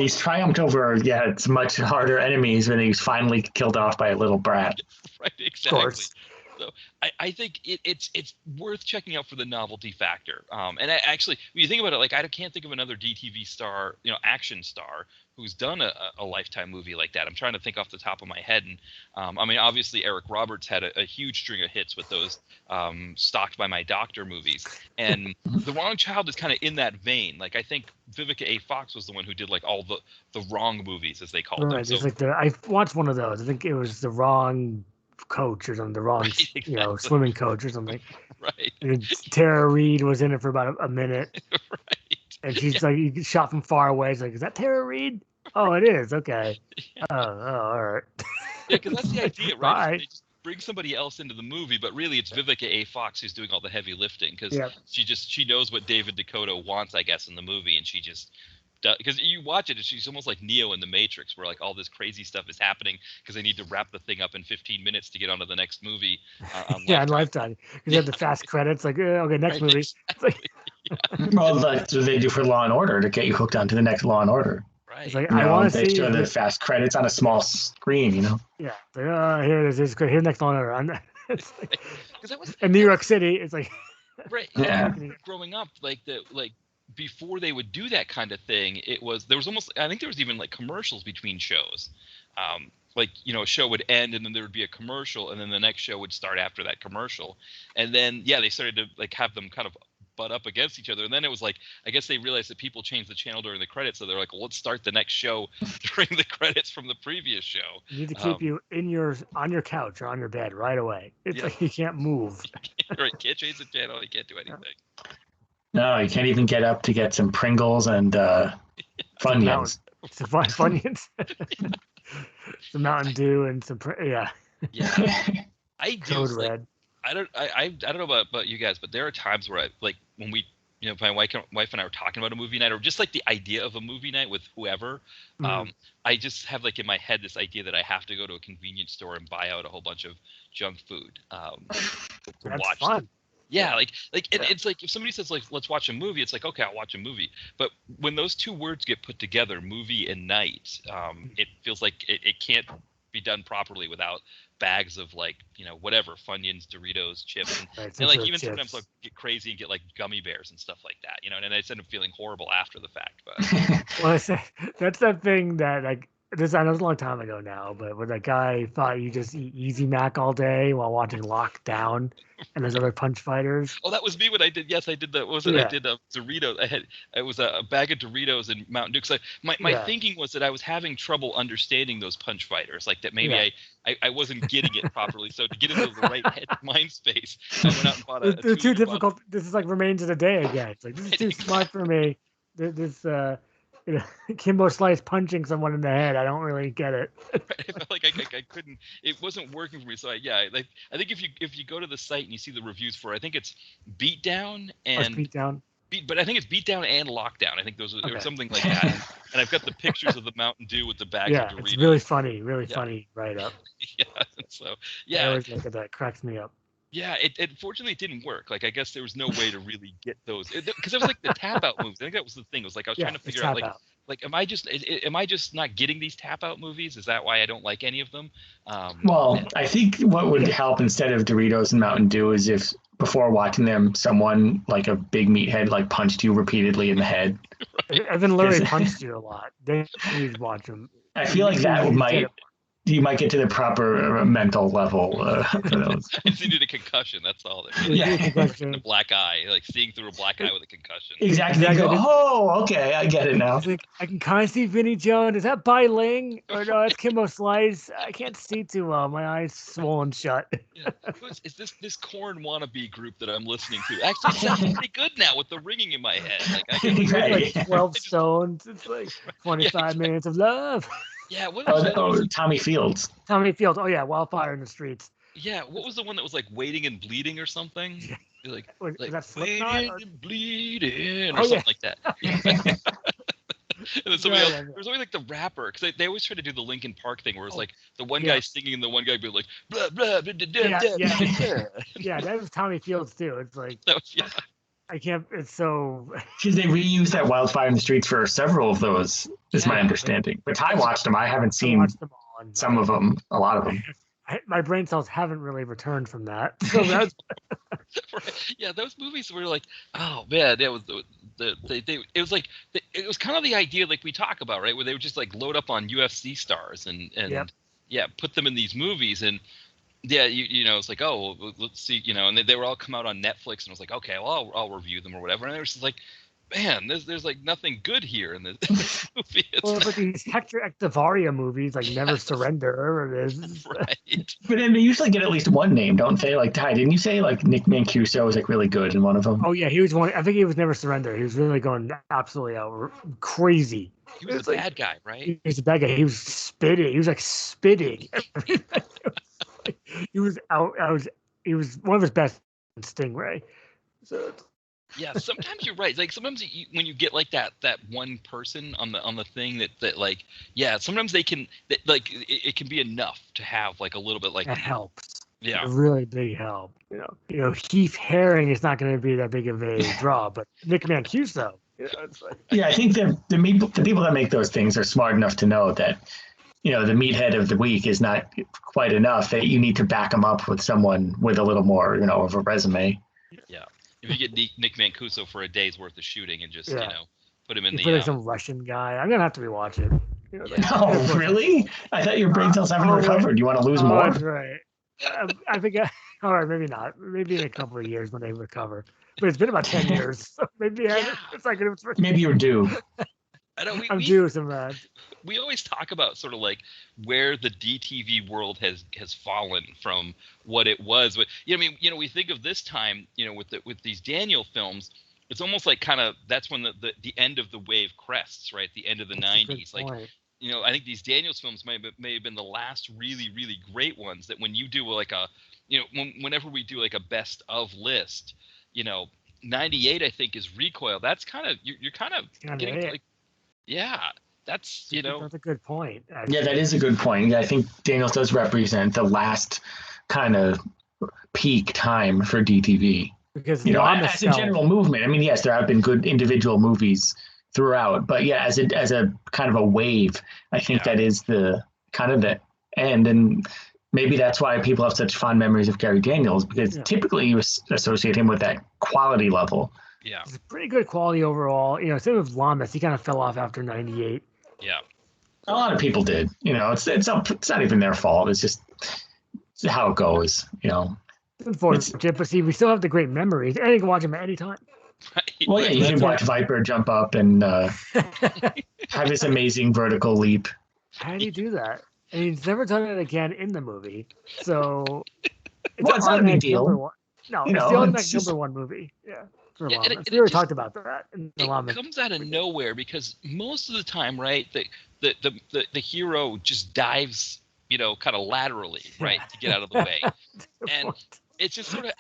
he's triumphed over, it's much harder enemies when he's finally killed off by a little brat. Right, exactly. Of course. So I think it's worth checking out for the novelty factor. And actually, when you think about it, like I can't think of another DTV star, action star who's done a Lifetime movie like that. I'm trying to think off the top of my head. And I mean, obviously Eric Roberts had a huge string of hits with those Stalked by My Doctor movies. And The Wrong Child is kind of in that vein. Like I think Vivica A. Fox was the one who did like all the wrong movies, as they called them. So, like I watched one of those. I think it was The Wrong Coach or something, the wrong exactly. Swimming coach or something. Right. And Tara Reid was in it for about a minute. Right. And she's like, you shot from far away. It's like, is that Tara Reid? Oh, it is. Okay. Yeah. Oh, all right. Yeah, because that's the idea, right? bring somebody else into the movie, but really it's Vivica A. Fox who's doing all the heavy lifting because she knows what David Dakota wants, I guess, in the movie, and she just does, because you watch it and she's almost like Neo in the Matrix, where like all this crazy stuff is happening because they need to wrap the thing up in 15 minutes to get onto the next movie. On Lifetime. Because you have the fast credits, like okay, next movie. Exactly. Well, that's what they do for Law and Order to get you hooked onto the next Law and Order. Right. It's like, I want to see. They show the fast credits on a small screen, you know. Yeah. Like, here it is. It's great. Here's next Law and Order. It's like, that was in New York City. It's like. Right. Yeah. Growing up, before they would do that kind of thing, there was almost, I think there was even like commercials between shows. A show would end and then there would be a commercial and then the next show would start after that commercial. And then, they started to like have them kind of butt up against each other. And then it was like, I guess they realized that people changed the channel during the credits. So they're like, well, let's start the next show during the credits from the previous show. You need to keep you on your couch or on your bed right away. It's like you can't move. Right. Can't change the channel. You can't do anything. No, you can't even get up to get some Pringles and Funyuns. Some Funyuns. Some Mountain Dew and some I do. Code Red. I don't know about you guys, but there are times where when we, my wife and I were talking about a movie night or just like the idea of a movie night with whoever, I just have like in my head this idea that I have to go to a convenience store and buy out a whole bunch of junk food to watch. Fun. Yeah, it's like if somebody says like let's watch a movie, it's like okay, I'll watch a movie. But when those two words get put together, movie and night, it feels like it can't be done properly without bags of like whatever Funyuns, Doritos, chips, and like even chips. Sometimes I'll get crazy and get like gummy bears and stuff like that, and I just end up feeling horrible after the fact. But well, that's that thing that like. This I know it's a long time ago now, but when that guy thought you just eat Easy Mac all day while watching Lockdown, and there's other punch fighters. Oh, that was me when I did. Yes, I did that. What was it? Yeah. I did Doritos. It was a bag of Doritos and Mountain Dew. So my thinking was that I was having trouble understanding those punch fighters. Like that maybe I wasn't getting it properly. So to get into the right mind space, I went out and bought It's too difficult. This is like Remains of the Day again. It's like this is too smart for me. This Kimbo Slice punching someone in the head. I don't really get it. I felt like I couldn't. It wasn't working for me. So I think if you go to the site and you see the reviews for, I think it's Beatdown and Beatdown. But I think it's Beatdown and Lockdown. I think those are or something like that. And I've got the pictures of the Mountain Dew with the bag of Doritos. It's really funny write up. So I always look at that. Cracks me up. Yeah, it fortunately didn't work. Like I guess there was no way to really get those because it was like the tap out movies. I think that was the thing. It was like I was trying to figure out like am I just not getting these tap out movies? Is that why I don't like any of them? I think what would help instead of Doritos and Mountain Dew is if before watching them, someone like a big meathead like punched you repeatedly in the head. Right. Evan Lurie punched you a lot. They need to watch him. I feel like you might get to the proper mental level for those. I just needed a concussion. That's all. A black eye, like seeing through a black eye with a concussion. Exactly. They go, oh, okay, I get it now. Like, I can kind of see Vinnie Jones. Is that Bai Ling? Or no, that's Kimbo Slice. I can't see too well. My eyes swollen shut. Is this Korn wannabe group that I'm listening to? Actually, it sounds pretty good now with the ringing in my head. Like 12 Stones. It's like 25 minutes of love. Yeah, Tommy Fields. Tommy Fields. Oh yeah, Wildfire in the Streets. Yeah, what was the one that was like waiting and bleeding or something? Like waiting and bleeding or something like that. Yeah. And then there was always like the rapper because they always try to do the Linkin Park thing where it's like the one guy singing and the one guy being like blah blah blah blah. Yeah, that was Tommy Fields too. It's like I can't. It's so because they reused that Wildfire in the Streets for several of those. Is my understanding. But I watched them. I haven't seen some of them. A lot of them. My brain cells haven't really returned from that. So that's yeah, those movies were like, oh man, it was it was like it was kind of the idea like we talk about, right, where they would just like load up on UFC stars and put them in these movies and. Yeah, it's like, oh, well, let's see, and they were all come out on Netflix, and I was like, okay, well, I'll review them or whatever. And they were just like, man, there's like nothing good here in this movie. It's like these Hector Ectavaria movies, like Never Surrender, or whatever it is. Right. But then they usually get at least one name, don't they? Like, Ty, didn't you say like Nick Mancuso was like really good in one of them? Oh yeah, he was one. I think he was Never Surrender. He was really going absolutely out crazy. He was the bad guy, right? He was the bad guy. He was spitting. He was like spitting. He was one of his best in Stingray. So yeah, sometimes you're right. Like sometimes when you get like that one person on the thing that like, yeah, sometimes they can it can be enough to have like a little bit like that helps. Yeah, a really big help. You know, Heath Herring is not going to be that big of a draw, but Nick Mancuso. It's like, yeah, I think the people that make those things are smart enough to know that, the meathead of the week is not quite enough. That you need to back them up with someone with a little more, of a resume. Yeah. If you get Nick Mancuso for a day's worth of shooting and just, put him in the... put in some Russian guy. I'm going to have to rewatch it. Oh, really? I thought your brain cells haven't recovered. You want to lose more? That's right. I think, all right, maybe not. Maybe in a couple of years when they recover. But it's been about 10 years. So maybe it's like... Maybe you're due. I know I'm due some that. We always talk about sort of like where the DTV world has fallen from what it was. But we think of this time, with these Daniel films, it's almost like kind of that's when the end of the wave crests, right? The end of the 90s. Like, I think these Daniels films may have been the last really, really great ones that when you do like a, whenever we do like a best of list, 98 I think is Recoil. That's kind of you're kind of getting like. Yeah, that's That's a good point. Actually. Yeah, that is a good point. Yeah, I think Daniels does represent the last kind of peak time for DTV. Because as a general movement, I mean, yes, there have been good individual movies throughout, but yeah, as a kind of a wave, I think that is the kind of the end, and maybe that's why people have such fond memories of Gary Daniels, because typically you associate him with that quality level. Yeah, it's pretty good quality overall. Same with Lamas. He kind of fell off after 98. Yeah, a lot of people did. It's not even their fault. It's just how it goes. Unfortunate, but see, we still have the great memories, and you can watch them at any time. Right. Well, yeah, you can watch Viper jump up and have this amazing vertical leap. How do you do that? And he's never done it again in the movie. So it's not a big deal. No, it's the automatic number one movie. Yeah. We already talked about that. It comes out of nowhere because most of the time, right, the hero just dives, kind of laterally, right, to get out of the way. And it's just sort of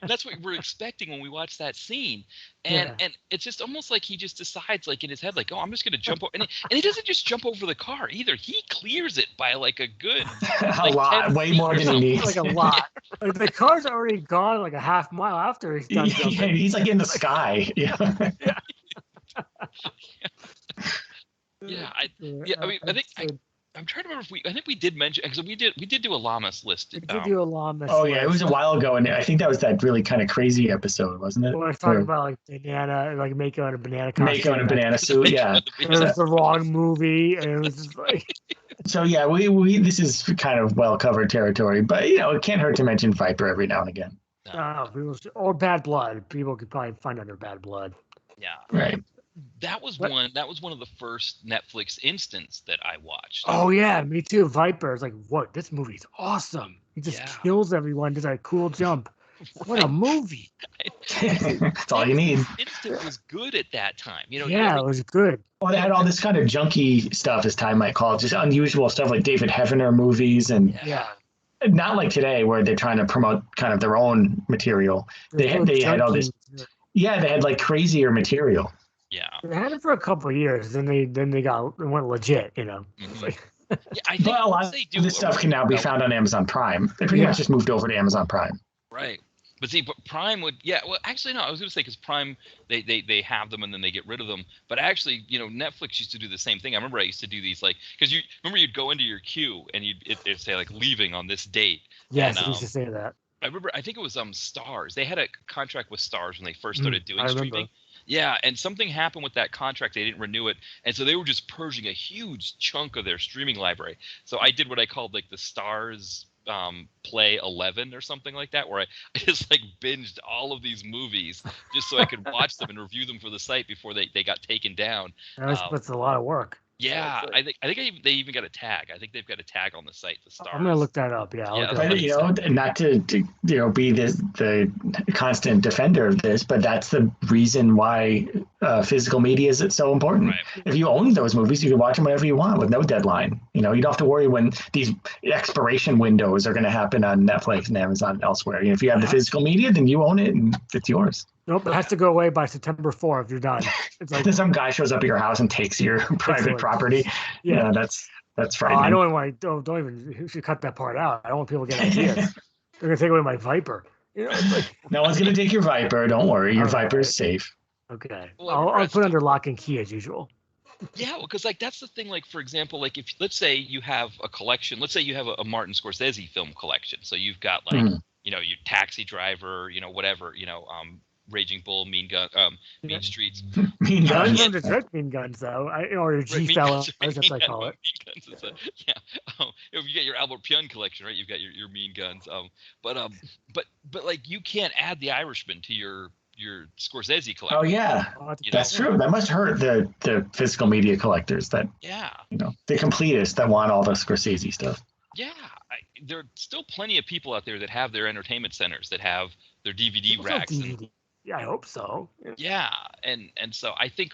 that's what we're expecting when we watch that scene. And it's just almost like he just decides, like in his head, like, oh, I'm just going to jump over. And he doesn't just jump over the car either. He clears it by like a good... a lot, way more than he needs. Like a lot. Like the car's already gone like a half mile after he's done jumping. Yeah, he's like in the sky. Yeah. I mean, I think... I'm trying to remember if we did mention, because we did do a Lamas list. We did do a Lamas. Oh yeah, it was a while ago, and I think that was that really kind of crazy episode, wasn't it? When I was talking about like banana, like Mako in a banana costume. Mako in a banana suit, yeah. It was the wrong movie, and it was just like. So yeah, we this is kind of well covered territory, but it can't hurt to mention Viper every now and again. Or Bad Blood. People could probably find under Bad Blood. Yeah. Right. That was one of the first Netflix instants that I watched. Oh yeah, me too. Viper. It's like, what? This movie's awesome. He just kills everyone. Just a cool jump. What a movie! That's all you need. Instant was good at that time. It was good. Well, they had all this kind of junky stuff, as Time might call it, just unusual stuff like David Heavener movies, and not like today where they're trying to promote kind of their own material. They had all this. Yeah, they had like crazier material. Yeah, they had it for a couple of years. Then they went legit. Mm-hmm. I think a lot of this stuff can now be found on Amazon Prime. They pretty much just moved over to Amazon Prime. Right. But see, Prime would, well, actually, no, I was going to say, because Prime, they have them and then they get rid of them. But actually, Netflix used to do the same thing. I remember I used to do these, like, because you'd go into your queue and it'd say, like, leaving on this date. Yes, I used to say that. I remember, I think it was Starz. They had a contract with Starz when they first started doing streaming. Yeah, and something happened with that contract. They didn't renew it. And so they were just purging a huge chunk of their streaming library. So I did what I called, like, the Starz Play 11 or something like that, where I just like binged all of these movies just so I could watch them and review them for the site before they got taken down. That's a lot of work. Yeah, I think they even got a tag. I think they've got a tag on the site. The Starz. I'm gonna look that up. Yeah, but not to be the constant defender of this, but that's the reason why physical media is so important. Right. If you own those movies, you can watch them whenever you want with no deadline. You don't have to worry when these expiration windows are going to happen on Netflix and Amazon and elsewhere. If you have the physical media, then you own it and it's yours. Nope, it has to go away by September 4th if you're done. It's like some guy shows up at your house and takes your private property. Yeah, that's frightening. I don't want to. Don't even. You should cut that part out. I don't want people to get ideas. They're gonna take away my Viper. No one's gonna take your Viper. Don't worry, your Viper is safe. Okay, well, I'll put it under lock and key as usual. Yeah, well, because that's the thing. For example, if let's say you have a collection. Let's say you have a Martin Scorsese film collection. So you've got your Taxi Driver, whatever, Raging Bull, Mean Streets. Mean Guns. I don't Mean Guns though, or G Fellas, as I call it. Mean Guns is you get your Albert Pyun collection, right? You've got your Mean Guns. But you can't add The Irishman to your Scorsese collection. Oh yeah, that's true. That must hurt the physical media collectors. That the completists that want all the Scorsese stuff. Yeah, there are still plenty of people out there that have their entertainment centers that have their DVD racks. Yeah, I hope so. Yeah, and so I think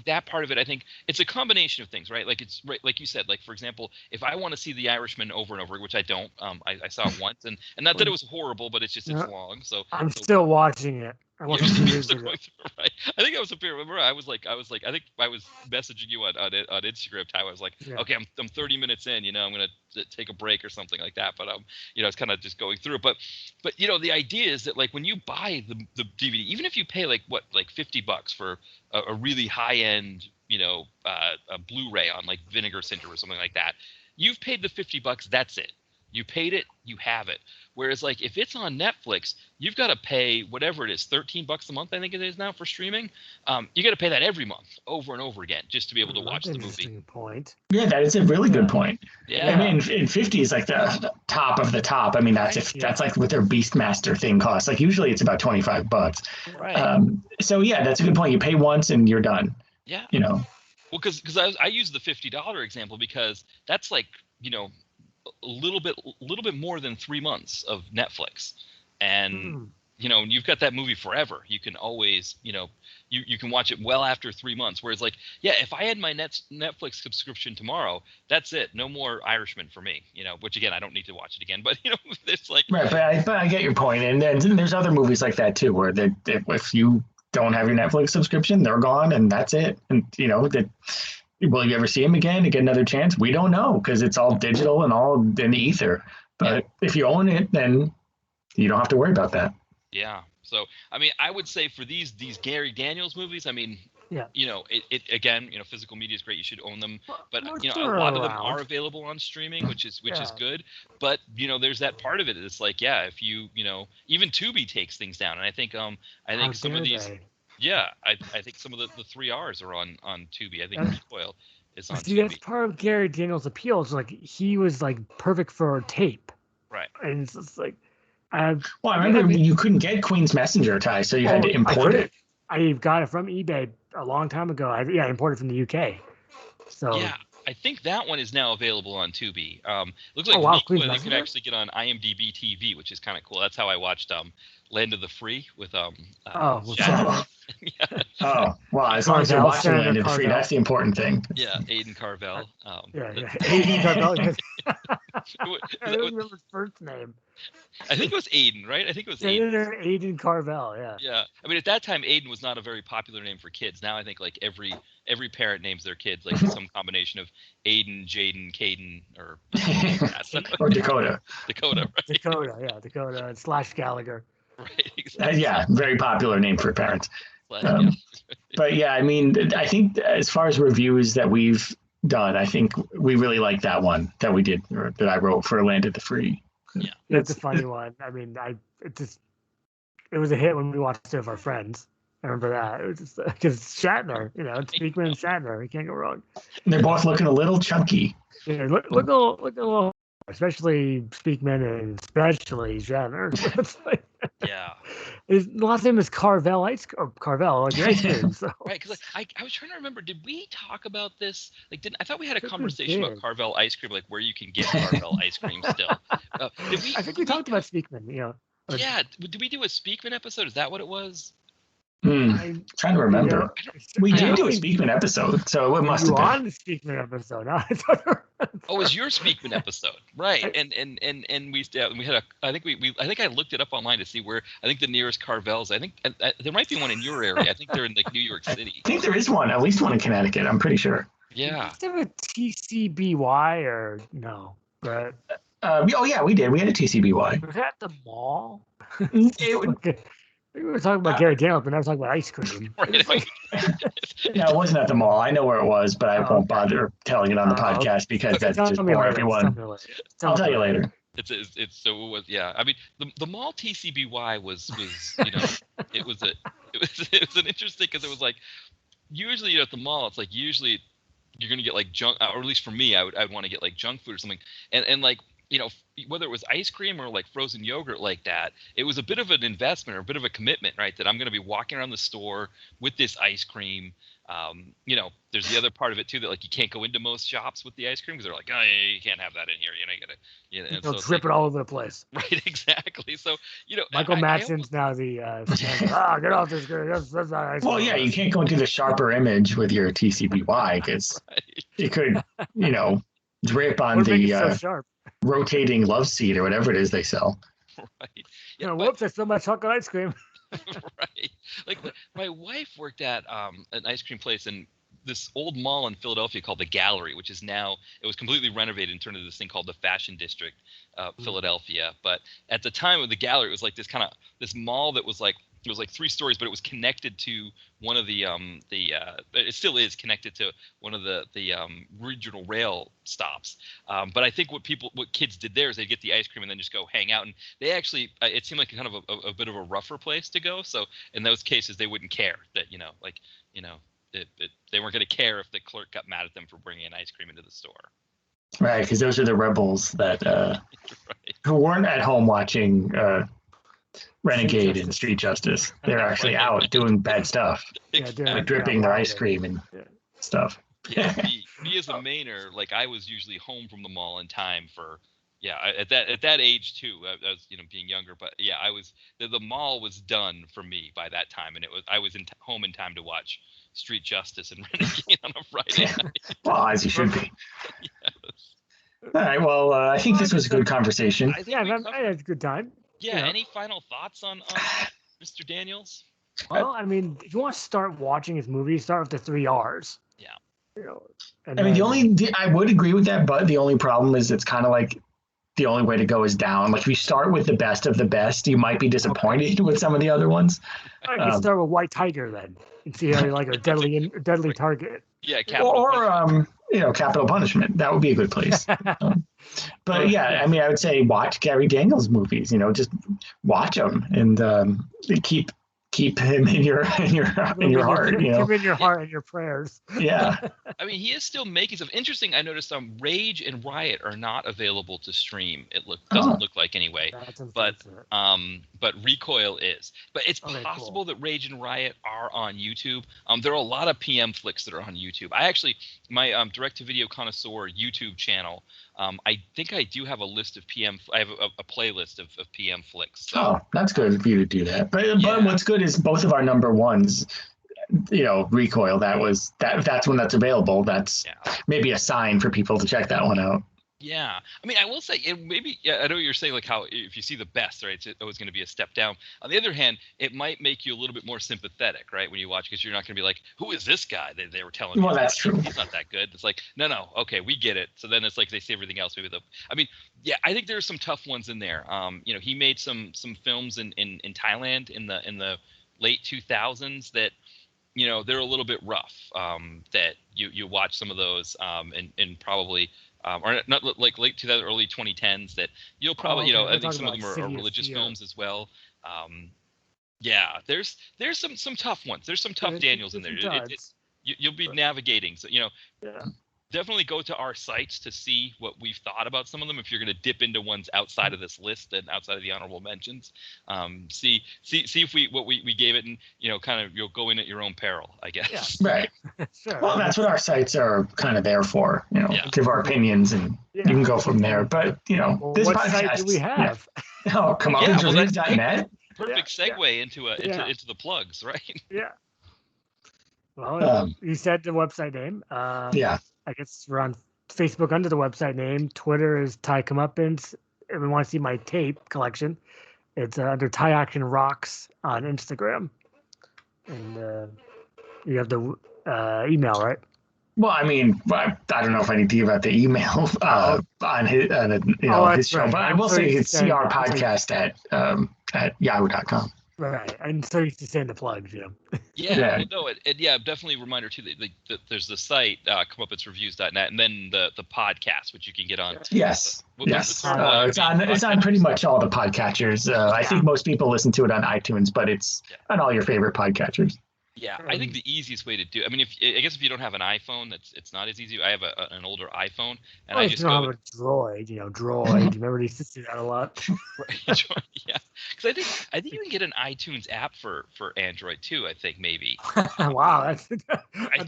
that part of it, I think it's a combination of things, right? It's right, like you said, for example, if I want to see The Irishman over and over, which I don't, I saw it once, and not that it was horrible, but it's just it's long. So I'm still watching it. I watched it 2 years ago. Right. I think I was remember I was like I think I was messaging you on Instagram, Ty. I was like, okay, I'm 30 minutes in, I'm gonna take a break or something like that, but it's kind of just going through it. But the idea is that when you buy the DVD, even if you pay $50 for a really high end a Blu-ray on Vinegar Syndrome or something like that, you've paid the $50. That's it. You paid it, you have it. Whereas if it's on Netflix, you've got to pay whatever it is, $13 a month, I think it is now for streaming. You got to pay that every month, over and over again, just to be able to watch the movie. Point. Yeah, that is a really good point. Yeah. I mean, in 50 is the top of the top. I mean, that's what their Beastmaster thing costs. Usually it's about $25. Right. So yeah, that's a good point. You pay once and you're done. Yeah. Well, because I use the $50 example because that's a little bit more than 3 months of Netflix, and you've got that movie forever. You can always you can watch it well after 3 months. Whereas if I had my Netflix subscription tomorrow, that's it. No more Irishman for me. Which again, I don't need to watch it again. But it's right. But I get your point, and then there's other movies like that too, where if you don't have your Netflix subscription, they're gone, and that's it. And will you ever see him again and get another chance? We don't know because it's all digital and all in the ether. But if you own it, then you don't have to worry about that. Yeah. So, I mean, I would say for these Gary Daniels movies, I mean, it again, physical media is great. You should own them. But, a lot of them are available on streaming, which is good. But, there's that part of it. It's if you, even Tubi takes things down. And I think some of these. Yeah, I think some of the 3 R's are on Tubi. I think Spoil is on Tubi. That's part of Gary Daniels' appeal. It's he was perfect for tape. Right. And it's just I remember you couldn't get Queen's Messenger, Ty, so you had to import it. I got it from eBay a long time ago. I imported it from the UK. So yeah, I think that one is now available on Tubi. Looks like you can actually get on IMDb TV, which is kind of cool. That's how I watched Land of the Free with Shatner. Yeah. Oh, wow. As long as you're watching Land of the Free, that's the important thing. Yeah, Aidan Carvel. Aidan Carvel. I don't remember his first name. I think it was Aidan, right? I think it was Aidan. Aidan Carvel, yeah. Yeah. I mean, at that time, Aidan was not a very popular name for kids. Now I think every parent names their kids some combination of Aidan, Jaden, Caden, or or Dakota. Dakota, right? Dakota / Gallagher. Right, exactly. Very popular name for parents. But yeah, I mean, I think as far as reviews that we've done, I think we really like that one that we did, or that I wrote for Land of the Free. Yeah, it's a funny one. I mean, it was a hit when we watched it with our friends. I remember that. It was just because Shatner, it's Speakman and Shatner. You can't go wrong. And they're both looking a little chunky. Yeah, look a little, especially Speakman and especially Shatner. Yeah. His last name is Carvel ice cream. So. Right, because I was trying to remember. Did we talk about this? I thought we had a conversation about Carvel ice cream, where you can get Carvel ice cream still. I think we talked about Speakman. Yeah. Did we do a Speakman episode? Is that what it was? Trying to remember. We did do a Speakman episode, so it must have been. On the Speakman episode. Oh, it was your Speakman episode, right? And we had I think I looked it up online to see where I think the nearest Carvel's. I think there might be one in your area. I think they're in like New York City. I think there is one, at least one in Connecticut. I'm pretty sure. Yeah. Did we have a TCBY or no? But oh yeah, we did. We had a TCBY. Was that the mall? We were talking about Gary Daniels, but now we're talking about ice cream. No, it wasn't at the mall. I know where it was, but I won't bother telling it on the podcast because that's just for everyone. I'll tell you later. It's so it was, yeah. I mean, the mall TCBY was it was an interesting because it was like usually at the mall it's like usually you're gonna get like junk, or at least for me I'd want to get like junk food or something, and like whether it was ice cream or like frozen yogurt like that, it was a bit of an investment or a bit of a commitment, right? That I'm going to be walking around the store with this ice cream. There's the other part of it too that like you can't go into most shops with the ice cream because they're like, oh, yeah, you can't have that in here. You gotta, They'll drip it all over the place. Right, exactly. So Michael Madsen's now the get off this girl. That's not ice cream. Well, yeah, you can't go into the sharper image with your TCBY because it could, drip on the so rotating love seat or whatever it is they sell. Right. Whoops! I spilled my chocolate ice cream. Right. Like my wife worked at an ice cream place in this old mall in Philadelphia called the Gallery, which is now it was completely renovated and turned into this thing called the Fashion District, Philadelphia. But at the time of the Gallery, it was like this mall that was like. It was like 3 stories, but it was connected to one of it still is connected to one of the regional rail stops. But I think what kids did there is they get the ice cream and then just go hang out. And they actually, it seemed like kind of a bit of a rougher place to go. So in those cases, they wouldn't care that, they weren't going to care if the clerk got mad at them for bringing an ice cream into the store. Right. Because those are the rebels that, who weren't at home watching, Renegade and Street Justice. They're actually out doing bad stuff, dripping their ice cream and stuff. Yeah, me as a Mainer, like I was usually home from the mall in time for, at that age too. I was being younger, but I was the mall was done for me by that time, and I was home in time to watch Street Justice and Renegade on a Friday night. Well, as you should be. Yes. All right. Well, I think this was a good conversation. I had a good time. Yeah. Any final thoughts on Mr. Daniels? Well, I mean, if you want to start watching his movies, start with the 3 R's. Yeah. I would agree with that, but the only problem is it's kind of like the only way to go is down. Like if you start with the best of the best, you might be disappointed with some of the other ones. I can start with White Tiger then and see how you like a deadly target. Yeah, Capital Punishment. That would be a good place. But I would say watch Gary Daniels movies. Just watch them and keep him in your heart. Keep him in your heart and your prayers. Yeah. I mean, he is still making some interesting. I noticed Rage and Riot are not available to stream. It doesn't look like anyway. But Recoil is. But it's possible that Rage and Riot are on YouTube. There are a lot of PM flicks that are on YouTube. I actually my direct-to-video connoisseur YouTube channel. I think I do have a list of PM. I have a playlist of PM flicks. So. Oh, that's good of you to do that. But what's good is both of our number ones. Recoil. That's when that's available. That's maybe a sign for people to check that one out. Yeah, I mean, I will say I know what you're saying, like how if you see the best, right, it's always going to be a step down. On the other hand, it might make you a little bit more sympathetic, right, when you watch, because you're not going to be like, who is this guy? They were telling me. Well, that's true. He's not that good. It's like, no, okay, we get it. So then it's like they say everything else. I think there's some tough ones in there. He made some films in Thailand in the late 2000s that. They're a little bit rough. That you watch some of those and probably or not like late 2000s, early 2010s that you'll probably I think some of them are religious films as well. There's some tough ones. There's some tough Daniels in there. You'll be navigating. So definitely go to our sites to see what we've thought about some of them. If you're going to dip into ones outside of this list and outside of the honorable mentions, see if we gave it, and kind of you'll go in at your own peril, I guess. Yeah. Right. Sure. Well, that's what our sites are kind of there for. Give our opinions, and you can go from there. But this what podcast, site do we have? Comeuppance Reviews.net. perfect segue into the plugs, right? Yeah. Well, you said the website name. Yeah. I guess we're on Facebook under the website name. Twitter is Ty Comeuppance. If you want to see my tape collection, it's under Ty Action Rocks on Instagram. And you have the email, right? Well, I mean, I don't know if I need to give out the email on his, his show, right. but I will say it's CR Podcast at yahoo.com. Right, and so used to saying the plugs, Yeah. Well, no, definitely a reminder too that there's the site ComeUppanceReviews.net, and then the podcast, which you can get on. Yes, it's on pretty much all the podcatchers. I think most people listen to it on iTunes, but it's on all your favorite podcatchers. Yeah, I think the easiest way to do. I mean, if you don't have an iPhone, it's not as easy. I have an older iPhone, and I just go with a Droid. Droid. Remember they used to do that a lot. Yeah, because I think you can get an iTunes app for Android too. I think maybe. Wow, that's a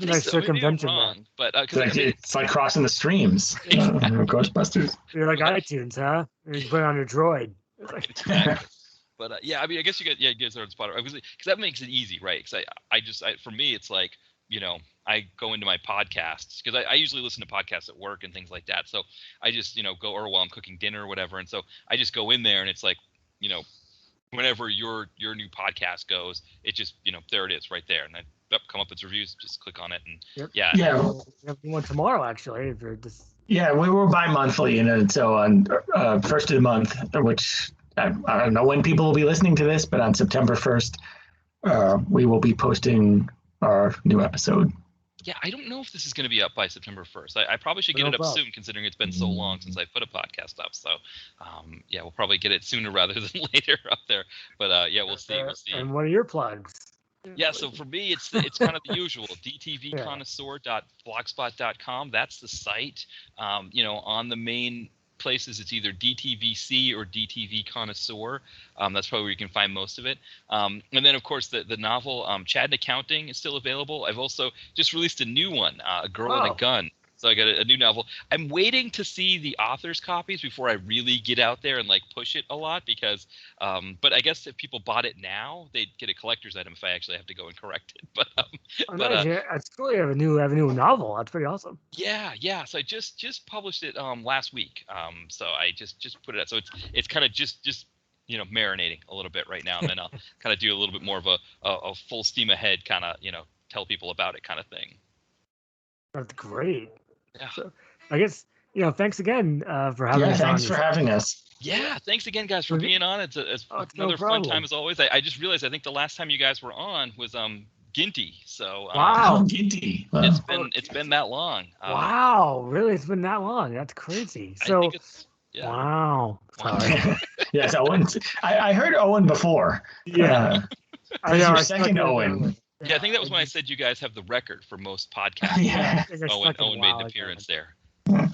nice circumvention. Wrong, but it's like crossing the streams. Ghostbusters. You're like iTunes, huh? You put it on your Droid. Exactly. But I mean, I guess you guys are on Spotify because that makes it easy, right? Because I for me, it's like, I go into my podcasts because I usually listen to podcasts at work and things like that. So I just, go, or while I'm cooking dinner or whatever. And so I just go in there and it's like, whenever your new podcast goes, it just, there it is right there. And then Comeuppance Reviews, just click on it. And we have one tomorrow, actually, if you're just. Yeah, we were bi-monthly, and so on first of the month, which I don't know when people will be listening to this, but on September 1st, we will be posting our new episode. Yeah, I don't know if this is going to be up by September 1st. I probably should get it up soon, considering it's been so long since I put a podcast up. So, we'll probably get it sooner rather than later up there. But we'll see. And what are your plugs? Yeah, so for me, it's kind of the usual. DTVconnoisseur.blogspot.com. That's the site. On the main places, it's either DTVC or DTV Connoisseur. That's probably where you can find most of it. And then, of course, the novel Chad and Accounting is still available. I've also just released a new one, A Girl and a Gun. So I got a new novel. I'm waiting to see the author's copies before I really get out there and push it a lot because, but I guess if people bought it now, they'd get a collector's item if I actually have to go and correct it. But it's cool. You have a new novel. That's pretty awesome. Yeah. So I just published it last week. So I just put it out. So it's kind of just marinating a little bit right now, and then I'll kind of do a little bit more of a full steam ahead kind of tell people about it kind of thing. That's great. Yeah. So I guess, thanks again for having us. Thanks for having us. Yeah, thanks again, guys, for being on. It's another fun time as always. I just realized I think the last time you guys were on was Ginty. So wow, Ginty. Wow. It's been that long. Wow, really? It's been that long? That's crazy. So wow. Sorry. Yes, Owen. I heard Owen before. Yeah. I know. Your second Owen. Yeah, I think that was when I said you guys have the record for most podcasts. Yeah. Owen made an appearance there. But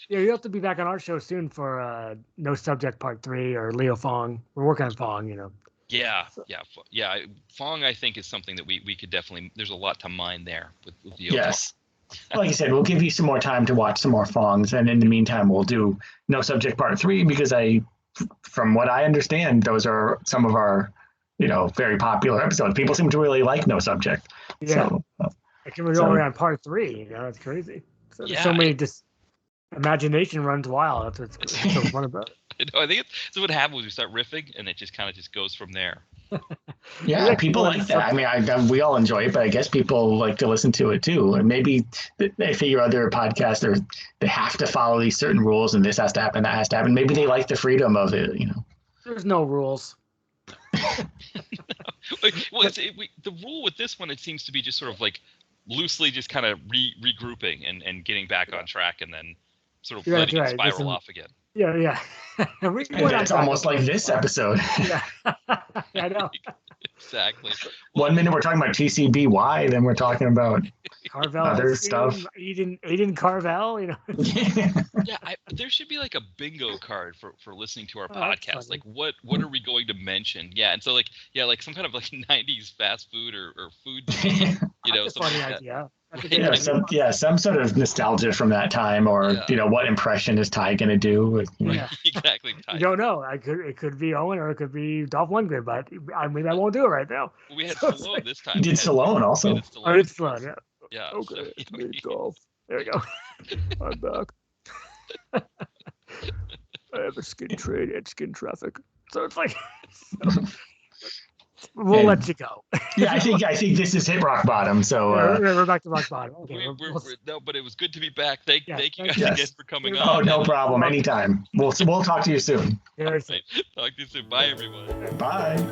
you'll have to be back on our show soon for No Subject Part 3 or Leo Fong. We're working on Fong, Yeah. Fong, I think, is something that we could definitely. There's a lot to mine there with Leo. Yes. Like I said, we'll give you some more time to watch some more Fongs, and in the meantime, we'll do No Subject Part 3 because from what I understand, those are some of our very popular episodes. People seem to really like No Subject. Yeah. So, I can go around part 3. It's crazy. So many imagination runs wild. That's what's so fun about it. I think it's what happens when we start riffing, and it just kind of goes from there. Yeah, people like that. I mean, we all enjoy it, but I guess people like to listen to it too. And maybe they figure other podcasters, they have to follow these certain rules, and this has to happen, that has to happen. Maybe they like the freedom of it. There's no rules. Well, the rule with this one, it seems to be just sort of loosely just kind of regrouping and getting back on track, and then sort of letting it spiral off again. Yeah. It's almost like this episode. Yeah, I know. Exactly. One minute we're talking about TCBY, then we're talking about Carvel other stuff. Aiden Carvel, Yeah, there should be a bingo card for listening to our podcast. What are we going to mention? Yeah, and so some kind of 90s fast food or food That's a funny idea. Some sort of nostalgia from that time, or what impression is Ty going to do? With, Exactly. You don't know. It could be Owen or it could be Dolph Lundgren, but I won't do it right now. We had Stallone this time. You did Stallone also. It's Stallone, yeah. Yeah. Okay, it's me, Dolph. There we go. I'm back. I have a skin trade and skin traffic. So it's like, we'll let you go. I think this is hit rock bottom. So we're back to rock bottom. Okay, no, but it was good to be back. Thank you guys again for coming on. Oh, no problem. Anytime. We'll talk to you soon. Talk to you soon. Bye, everyone. Bye.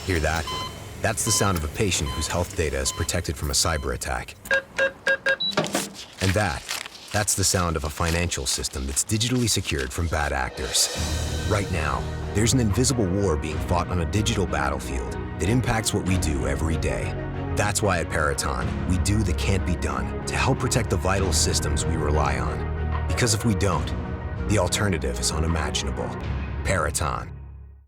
Hear that? That's the sound of a patient whose health data is protected from a cyber attack. And that's the sound of a financial system that's digitally secured from bad actors. Right now, there's an invisible war being fought on a digital battlefield that impacts what we do every day. That's why at Peraton, we do the can't be done to help protect the vital systems we rely on. Because if we don't, the alternative is unimaginable. Peraton.